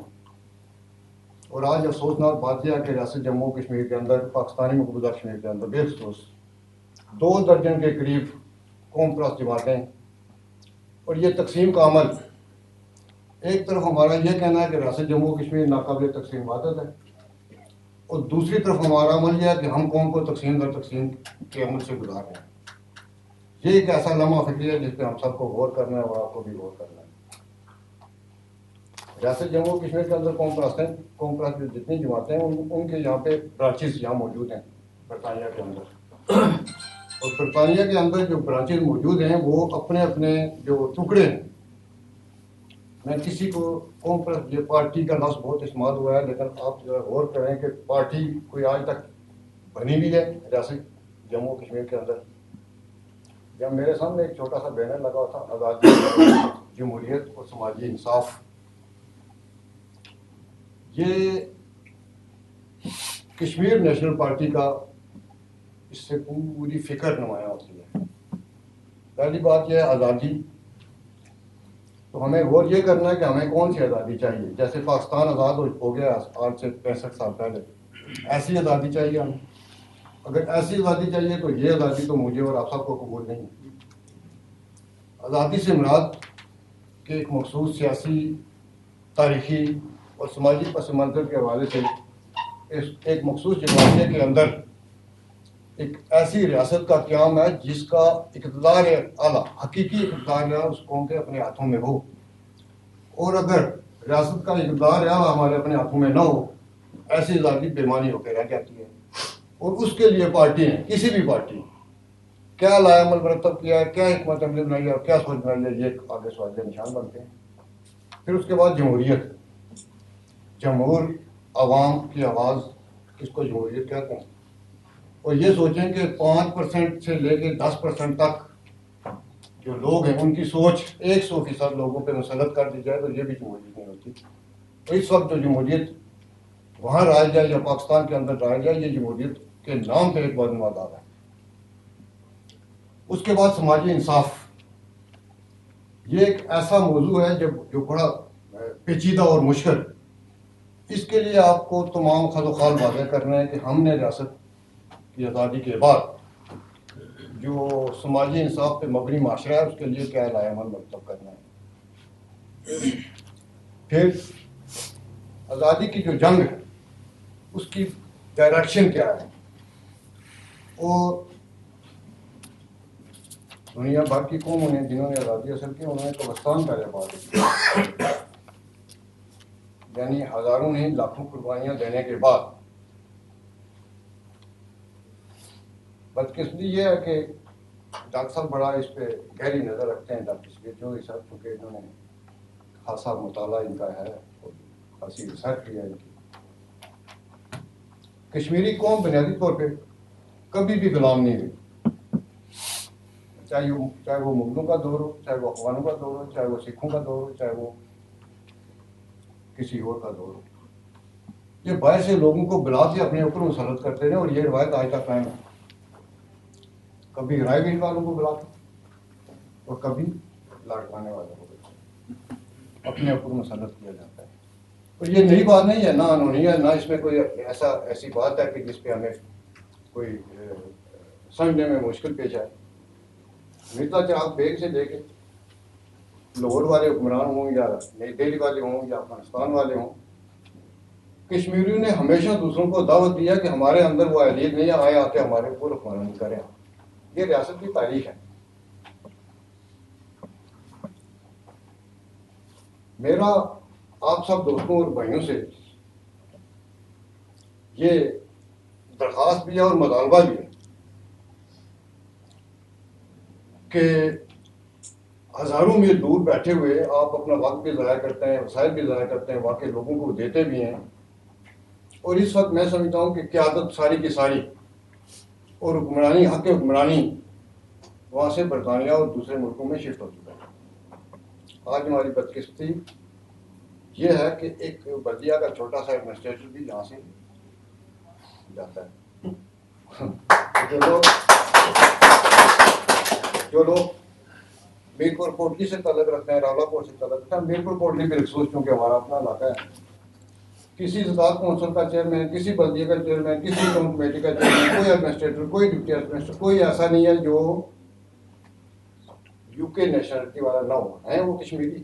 اور آج افسوسناک بات یہ ہے کہ ریاست جموں کشمیر کے اندر، پاکستانی مقبوضہ کشمیر کے اندر بے افسوس 2 درجن کے قریب قوم پرست جماعتیں، اور یہ تقسیم کا عمل ایک طرف ہمارا یہ کہنا ہے کہ ریاست جموں کشمیر ناقابل تقسیم وحدت ہے، اور دوسری طرف ہمارا عمل یہ ہے کہ ہم قوم کو تقسیم در تقسیم کے عمل سے گزار رہے ہیں. یہ ایک ایسا لمحہ فکری ہے جس پہ ہم سب کو غور کرنا ہے اور آپ کو بھی غور کرنا ہے. ریاست جموں کشمیر کے اندر قوم پرست جتنی جماعتیں ہیں ان کے یہاں پہ برانچز یہاں موجود ہیں برطانیہ کے اندر، اور برطانیہ کے اندر جو برانچز موجود ہیں وہ اپنے اپنے جو ٹکڑے ہیں. میں کسی کو قوم پرست یہ پارٹی کا لفظ بہت استعمال ہوا ہے، لیکن آپ جو ہے غور کریں کہ پارٹی کوئی آج تک بنی بھی ہے ریاست جموں کشمیر کے اندر. جب میرے سامنے ایک چھوٹا سا بینر لگا تھا آزادی جمہوریت اور سماجی انصاف، یہ کشمیر نیشنل پارٹی کا اس سے پوری فکر نمایاں ہوتی ہے. پہلی بات یہ ہے آزادی، تو ہمیں غور یہ کرنا ہے کہ ہمیں کون سی آزادی چاہیے. جیسے پاکستان آزاد ہو گیا آج سے 65 سال پہلے، ایسی آزادی چاہیے ہمیں. اگر ایسی آزادی چاہیے تو یہ آزادی تو مجھے اور آپ سب کو قبول نہیں ہے. آزادی سے مراد کہ ایک مخصوص سیاسی، تاریخی اور سماجی پس منظر کے حوالے سے ایک مخصوص جغرافیہ کے اندر ایک ایسی ریاست کا قیام ہے جس کا اقتدار اعلیٰ، حقیقی اقتدار ہے اس قوم کے اپنے ہاتھوں میں ہو. اور اگر ریاست کا اقتدار اعلیٰ ہمارے اپنے ہاتھوں میں نہ ہو، ایسی آزادی بےمانی ہو کے رہ جاتی ہے. اور اس کے لیے پارٹی نے، کسی بھی پارٹی نے کیا لائے عمل مرتب کیا ہے، کیا حکمت عملی بنائی ہے اور کیا سوچ بنائی ہے، یہ آگے سوال کے نشان بنتے ہیں. پھر اس کے بعد جمہوریت، جمہور عوام کی آواز، اس کو جمہوریت کہتے ہیں. اور یہ سوچیں کہ 5% سے لے کے 10% تک جو لوگ ہیں ان کی سوچ 100% لوگوں پہ مسلط کر دی جائے تو یہ بھی جمہوریت نہیں ہوتی. تو اس وقت جو جمہوریت وہاں رائج جائے یا پاکستان کے اندر رائج جائے، یہ جمہوریت کے نام پہ ایک بہت نمادار ہے. اس کے بعد سماجی انصاف، یہ ایک ایسا موضوع ہے جو بڑا پیچیدہ اور مشکل. اس کے لیے آپ کو تمام خد و خال واضح کرنا ہے کہ ہم نے ریاست کی آزادی کے بعد جو سماجی انصاف پہ مبنی معاشرہ ہے اس کے لیے کیا لائے عمل مرتب کرنا ہے. پھر آزادی کی جو جنگ ہے اس کی ڈائریکشن کیا ہے. اور دنیا بھر کی قوموں نے جنہوں نے آزادی حاصل کی انہوں نے قبرستان کا اعتبار کیا، یعنی ہزاروں نہیں لاکھوں قربانیاں دینے کے بعد. بدقسمتی یہ ہے کہ ڈاکٹر صاحب بڑا اس پہ گہری نظر رکھتے ہیں، ڈاکٹر سبیت صاحب، چونکہ انہوں نے خاصا مطالعہ ان کا ہے اور خاصی ریسرچ کی ہے ان کی. کشمیری قوم بنیادی طور پہ کبھی بھی غلام نہیں ہوئی، چاہے وہ مغلوں کا دور ہو، چاہے وہ افغانوں کا دور ہو، چاہے وہ سکھوں کا دور ہو، چاہے وہ کسی اور کا دور ہو. یہ باہر سے لوگوں کو بلا کے اپنے اوپر مسلط کرتے رہے اور یہ روایت آج تک قائم ہے. کبھی رائے گنج والوں کو بلاتے اور کبھی لاڑکانے والوں کو بلاتے، اپنے اوپر مسلط کیا جاتا ہے. اور یہ نئی بات نہیں ہے، نہ انہونی ہے، نہ اس میں کوئی ایسی بات ہے کہ جس پہ ہمیں کوئی سمجھنے میں مشکل پیش آئے. مرزا چراغ بیگ سے لے کے لاہور والے حکمران ہوں یا نئی دہلی والے ہوں یا افغانستان والے ہوں، کشمیریوں نے ہمیشہ دوسروں کو دعوت دیا کہ ہمارے اندر وہ اہلیت نہیں آئے آ کے ہمارے اوپر حکمرانی کریں. یہ ریاست کی تاریخ ہے. میرا آپ سب دوستوں اور بھائیوں سے یہ درخواست بھی ہے اور مطالبہ بھی ہے کہ ہزاروں میل دور بیٹھے ہوئے آپ اپنا وقت بھی ضائع کرتے ہیں، وسائل بھی ضائع کرتے ہیں، واقعی لوگوں کو دیتے بھی ہیں. اور اس وقت میں سمجھتا ہوں کہ قیادت ساری کی ساری اور حکمرانی، حق حکمرانی وہاں سے برطانیہ اور دوسرے ملکوں میں شفٹ ہو چکا ہے. آج ہماری بدقسمتی یہ ہے کہ ایک بلدیہ کا چھوٹا سا ایڈمنسٹریٹر بھی یہاں سے جاتا ہے. جو لوگ میرپور کوٹلی سے تعلق رکھتے ہیں، راولا کوٹ سے تعلق رکھتے ہیں، میرپور کوٹلی بھی افسوس کیونکہ ہمارا اپنا علاقہ ہے، کسی زکوٰۃ کونسل کا چیئرمین، کسی بلدیہ کا چیئرمین، کسی ٹاؤن کمیٹی کا چیئرمین، کوئی ایڈمنسٹریٹر، کوئی ڈپٹی ایڈمنسٹریٹر، کوئی ایسا نہیں ہے جو یو کے نیشنلٹی والا نہ ہو. ہے وہ کشمیری،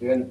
KNP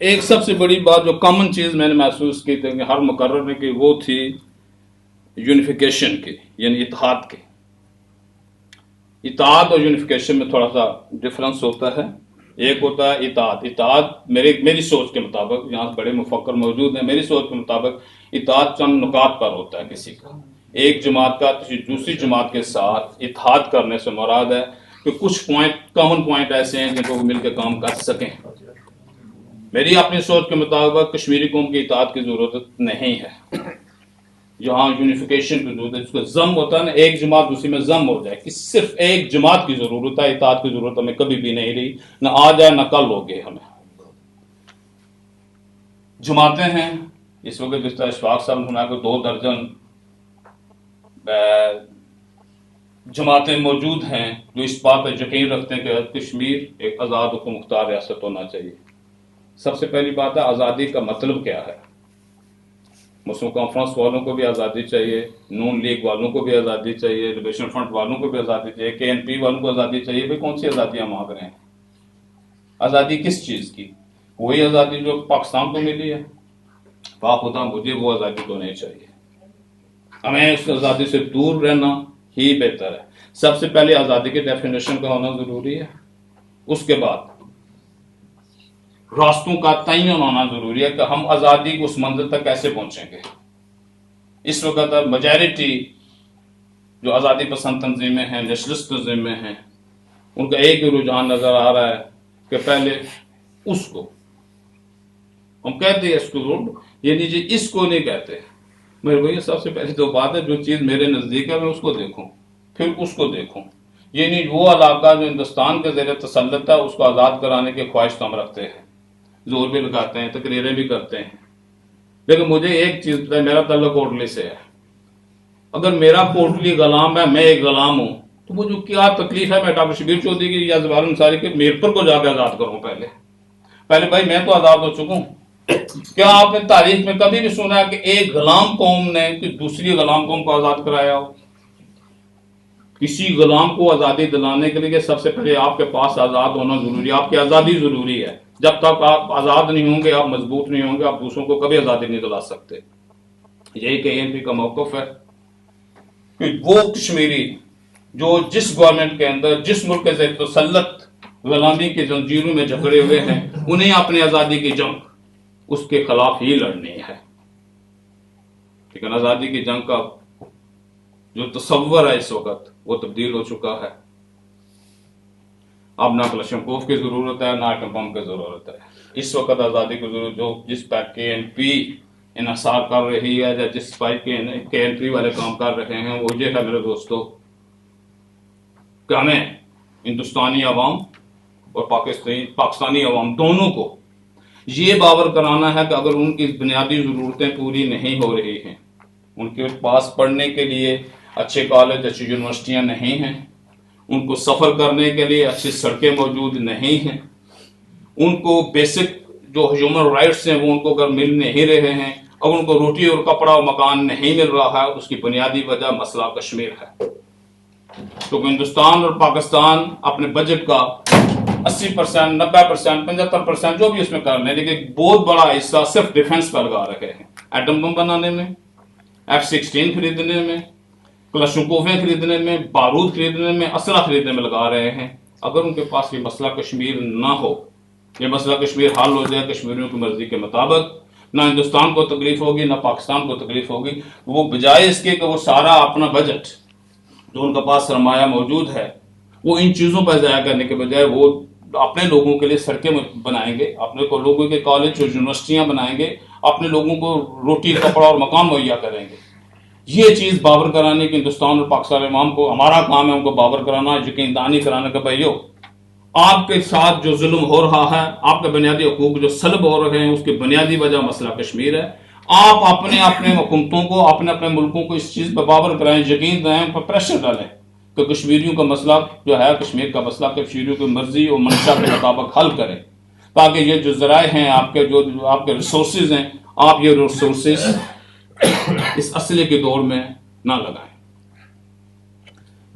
ایک سب سے بڑی بات جو کامن چیز میں نے محسوس کی تھی کہ ہر مقرر نے کی، وہ تھی یونیفیکیشن کی، یعنی اتحاد کی. اتحاد اور یونیفیکیشن میں تھوڑا سا ڈفرنس ہوتا ہے. ایک ہوتا ہے اتحاد میری سوچ کے مطابق، یہاں بڑے مفکر موجود ہیں، میری سوچ کے مطابق اتحاد چند نکات پر ہوتا ہے کسی کا. ایک جماعت کا دوسری جماعت کے ساتھ اتحاد کرنے سے مراد ہے کہ کچھ کامن پوائنٹ ایسے ہیں جن کو مل کے کام کر سکیں. میری اپنی سوچ کے مطابق کشمیری قوم کی اتحاد کی ضرورت نہیں ہے. جہاں یونیفیکیشن کی ضرورت ہے، جس کو ضم ہوتا ہے نا، ایک جماعت دوسری میں ضم ہو جائے، کہ صرف ایک جماعت کی ضرورت ہے. اتحاد کی ضرورت ہمیں کبھی بھی نہیں رہی، نہ آج ہے نہ کل ہوگی. ہمیں جماعتیں ہیں اس وقت، جس طرح اشفاق صاحب نے سنا کہ 2 درجن جماعتیں موجود ہیں جو اس بات پر یقین رکھتے ہیں کہ کشمیر ایک آزاد و مختار ریاست ہونا چاہیے. سب سے پہلی بات ہے آزادی کا مطلب کیا ہے. مسلم کانفرنس والوں کو بھی آزادی چاہیے، نون لیگ والوں کو بھی آزادی چاہیے، لبریشن فرنٹ والوں کو بھی آزادی چاہیے، KNP والوں کو آزادی چاہیے. بھائی کون سی آزادیاں مانگ رہے ہیں؟ آزادی کس چیز کی؟ وہی آزادی جو پاکستان کو ملی ہے. واہ خدا، مجھے وہ آزادی تو نہیں چاہیے. ہمیں اس آزادی سے دور رہنا ہی بہتر ہے. سب سے پہلے آزادی کی ڈیفینیشن کا ہونا ضروری ہے. اس کے بعد راستوں کا تعین ہونا ضروری ہے کہ ہم آزادی کو اس منزل تک کیسے پہنچیں گے. اس وقت میجارٹی جو آزادی پسند تنظیمیں ہیں، نیشنلسٹ تنظیمیں ہیں، ان کا ایک ہی رجحان نظر آ رہا ہے کہ پہلے اس کو ہم کہتے ہیں اس کو، یعنی جی اس کو نہیں کہتے. میرے بھائی سب سے پہلی تو بات ہے جو چیز میرے نزدیک ہے میں اس کو دیکھوں، پھر اس کو دیکھوں. یعنی وہ علاقہ جو ہندوستان کے زیر تسلط ہے اس کو آزاد کرانے کی خواہش تو ہم رکھتے ہیں، زور بھی لگاتے ہیں، تقریریں بھی کرتے ہیں. لیکن مجھے ایک چیز پتہ ہے، میرا تعلق کوٹلی سے ہے. اگر میرا کوٹلی غلام ہے، میں ایک غلام ہوں، تو وہ جو کیا تکلیف ہے میں ڈاکٹر شبیر چودھری کی یا زبیر انصاری کے میر پر کو جا کے آزاد کروں. پہلے بھائی میں تو آزاد ہو چکا ہوں. کیا آپ نے تاریخ میں کبھی بھی سنا ہے کہ ایک غلام قوم نے دوسری غلام قوم کو آزاد کرایا ہو؟ کسی غلام کو آزادی دلانے کے لیے سب سے پہلے آپ کے پاس آزاد ہونا ضروری ہے. آپ کی آزادی ضروری ہے. جب تک آپ آزاد نہیں ہوں گے، آپ مضبوط نہیں ہوں گے، آپ دوسروں کو کبھی آزادی نہیں دلا سکتے. یہی KNP کا موقف ہے کہ وہ کشمیری جو جس گورنمنٹ کے اندر، جس ملک کے زیر تسلط غلامی کی زنجیروں میں جکڑے ہوئے ہیں، انہیں اپنی آزادی کی جنگ اس کے خلاف ہی لڑنی ہے. لیکن آزادی کی جنگ کا جو تصور ہے اس وقت وہ تبدیل ہو چکا ہے. اب نہ کلشنکوف کی ضرورت ہے، نہ ایٹم بم کی ضرورت ہے. اس وقت آزادی کی ضرورت جو جس پر KNP انحصار کر رہی ہے، یا جس پر KNP والے کام کر رہے ہیں، وہ یہ ہے میرے دوستو کہ ہمیں ہندوستانی عوام اور پاکستانی عوام دونوں کو یہ باور کرانا ہے کہ اگر ان کی بنیادی ضرورتیں پوری نہیں ہو رہی ہیں، ان کے پاس پڑھنے کے لیے اچھے کالج، اچھی یونیورسٹیاں نہیں ہیں، ان کو سفر کرنے کے لیے اچھی سڑکیں موجود نہیں ہیں، ان کو بیسک جو ہیومن رائٹس ہیں وہ ان کو اگر مل نہیں رہے ہیں، اگر ان کو روٹی اور کپڑا اور مکان نہیں مل رہا ہے، اس کی بنیادی وجہ مسئلہ کشمیر ہے. کیونکہ ہندوستان اور پاکستان اپنے بجٹ کا 80%، 90%، 75% جو بھی اس میں کر لیں، لیکن ایک بہت بڑا حصہ صرف ڈیفنس پر لگا رکھے ہیں. ایٹم بم بنانے میں، F-16 خریدنے میں، کلشنکوفیں خریدنے میں، بارود خریدنے میں، اسلحہ خریدنے میں لگا رہے ہیں. اگر ان کے پاس یہ مسئلہ کشمیر نہ ہو، یہ مسئلہ کشمیر حل ہو جائے کشمیریوں کی مرضی کے مطابق، نہ ہندوستان کو تکلیف ہوگی نہ پاکستان کو تکلیف ہوگی. وہ بجائے اس کے کہ وہ سارا اپنا بجٹ جو ان کے پاس سرمایہ موجود ہے وہ ان چیزوں پر ضائع کرنے کے بجائے وہ اپنے لوگوں کے لیے سڑکیں بنائیں گے، اپنے کو لوگوں کے کالج اور یونیورسٹیاں بنائیں گے، اپنے لوگوں کو روٹی، کپڑا اور مکان مہیا کریں گے. یہ چیز باور کرانے کی ہندوستان اور پاکستان عوام کو ہمارا کام ہے، ان کو باور کرانا، یقین دہانی کرانا کہ بھائیو آپ کے ساتھ جو ظلم ہو رہا ہے، آپ کے بنیادی حقوق جو سلب ہو رہے ہیں، اس کی بنیادی وجہ مسئلہ کشمیر ہے. آپ اپنے حکومتوں کو، اپنے ملکوں کو اس چیز پہ باور کرائیں، یقین دیں، پر پریشر ڈالیں کہ کشمیریوں کا مسئلہ جو ہے، کشمیر کا مسئلہ کشمیریوں کی مرضی اور منشا کے مطابق حل کریں، تاکہ یہ جو ذرائع ہیں آپ کے، جو آپ کے ریسورسز ہیں، آپ یہ ریسورسز اس اسلحے کے دور میں نہ لگائیں.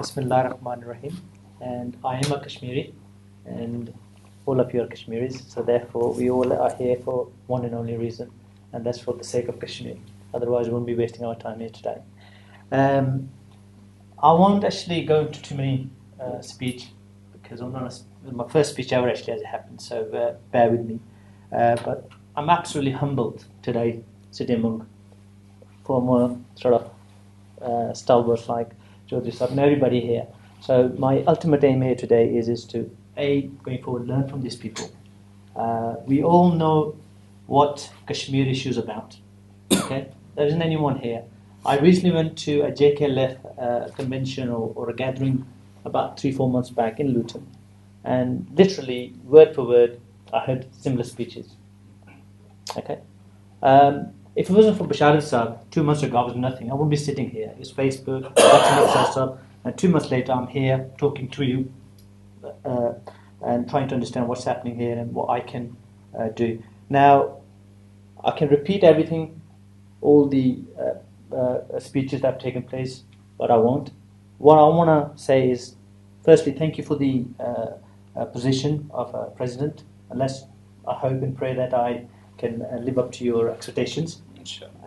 Bismillahirrahmanirrahim. And I am a Kashmiri, and all of you are Kashmiris, so therefore we all are here for one and only reason, and that's for the sake of Kashmir. Otherwise we won't be wasting our time here today. I won't actually go into too many speech, because I'm not my first speech ever actually as it happened, so bear with me. But I'm absolutely humbled today sitting among former sort of stalwarts like Chaudhry Sahib and everybody here. So my ultimate aim here today is to going forward, learn from these people. We all know what Kashmir issue is about. Okay, there isn't anyone here. I recently went to a JKLF convention or a gathering about 3-4 months back in Luton, and literally word for word I heard similar speeches. Okay, if it wasn't for Bashar Saab 2 months ago, I was nothing. I wouldn't be sitting here. It's Facebook, WhatsApp, and 2 months later I'm here talking to you and trying to understand what's happening here and what I can do. Now, I can repeat everything, all the speeches that have taken place, but I won't. What I want to say is, firstly, thank you for the position of President. Unless I hope and pray that I can live up to your expectations,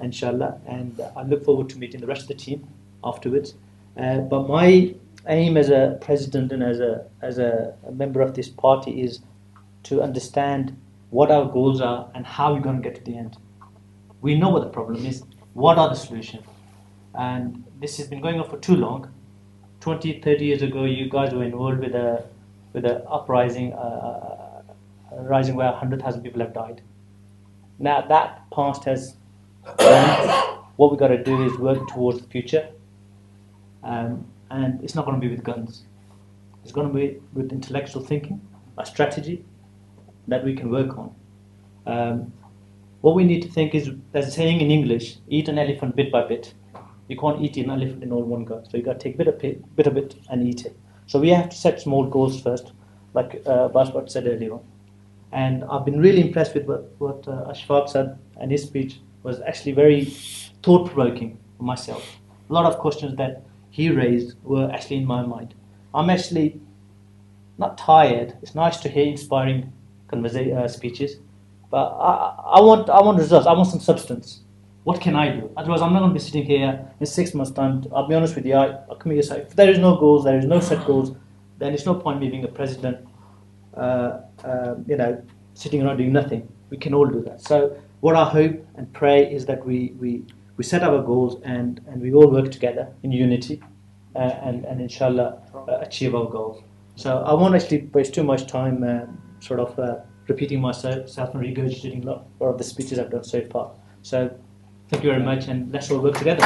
inshallah. And I look forward to meeting the rest of the team afterwards. But my aim as a president and as a member of this party is to understand what our goals are and how we're going to get to the end. We know what the problem is. What are the solutions? And this has been going on for too long. 20, 30 years ago, you guys were involved with a uprising, rising where 100,000 people have died. Now that past has gone. What we've got to do is work towards the future. And it's not going to be with guns. It's going to be with intellectual thinking, a strategy that we can work on. What we need to think is, there's a saying in English, eat an elephant bit by bit. You can't eat an elephant in all one go. So you've got to take bit of it and eat it. So we have to set small goals first, like Baspat said earlier on. And I've been really impressed with what Ashfaq said, and his speech was actually very thought-provoking for myself. A lot of questions that he raised were actually in my mind. I'm actually not tired. It's nice to hear inspiring speeches, but I want results. I want some substance. What can I do? Otherwise, I'm not going to be sitting here in 6 months' time. I'll be honest with you. I'll commit yourself. If there is no goals, there is no set goals, then it's no point me being a president. Sitting around doing nothing. We can all do that. So what I hope and pray is that we set our goals and we all work together in unity and inshallah achieve our goals. So I won't actually waste too much time repeating myself and regurgitating a lot of the speeches I've done so far. So thank you very much, and let's all work together.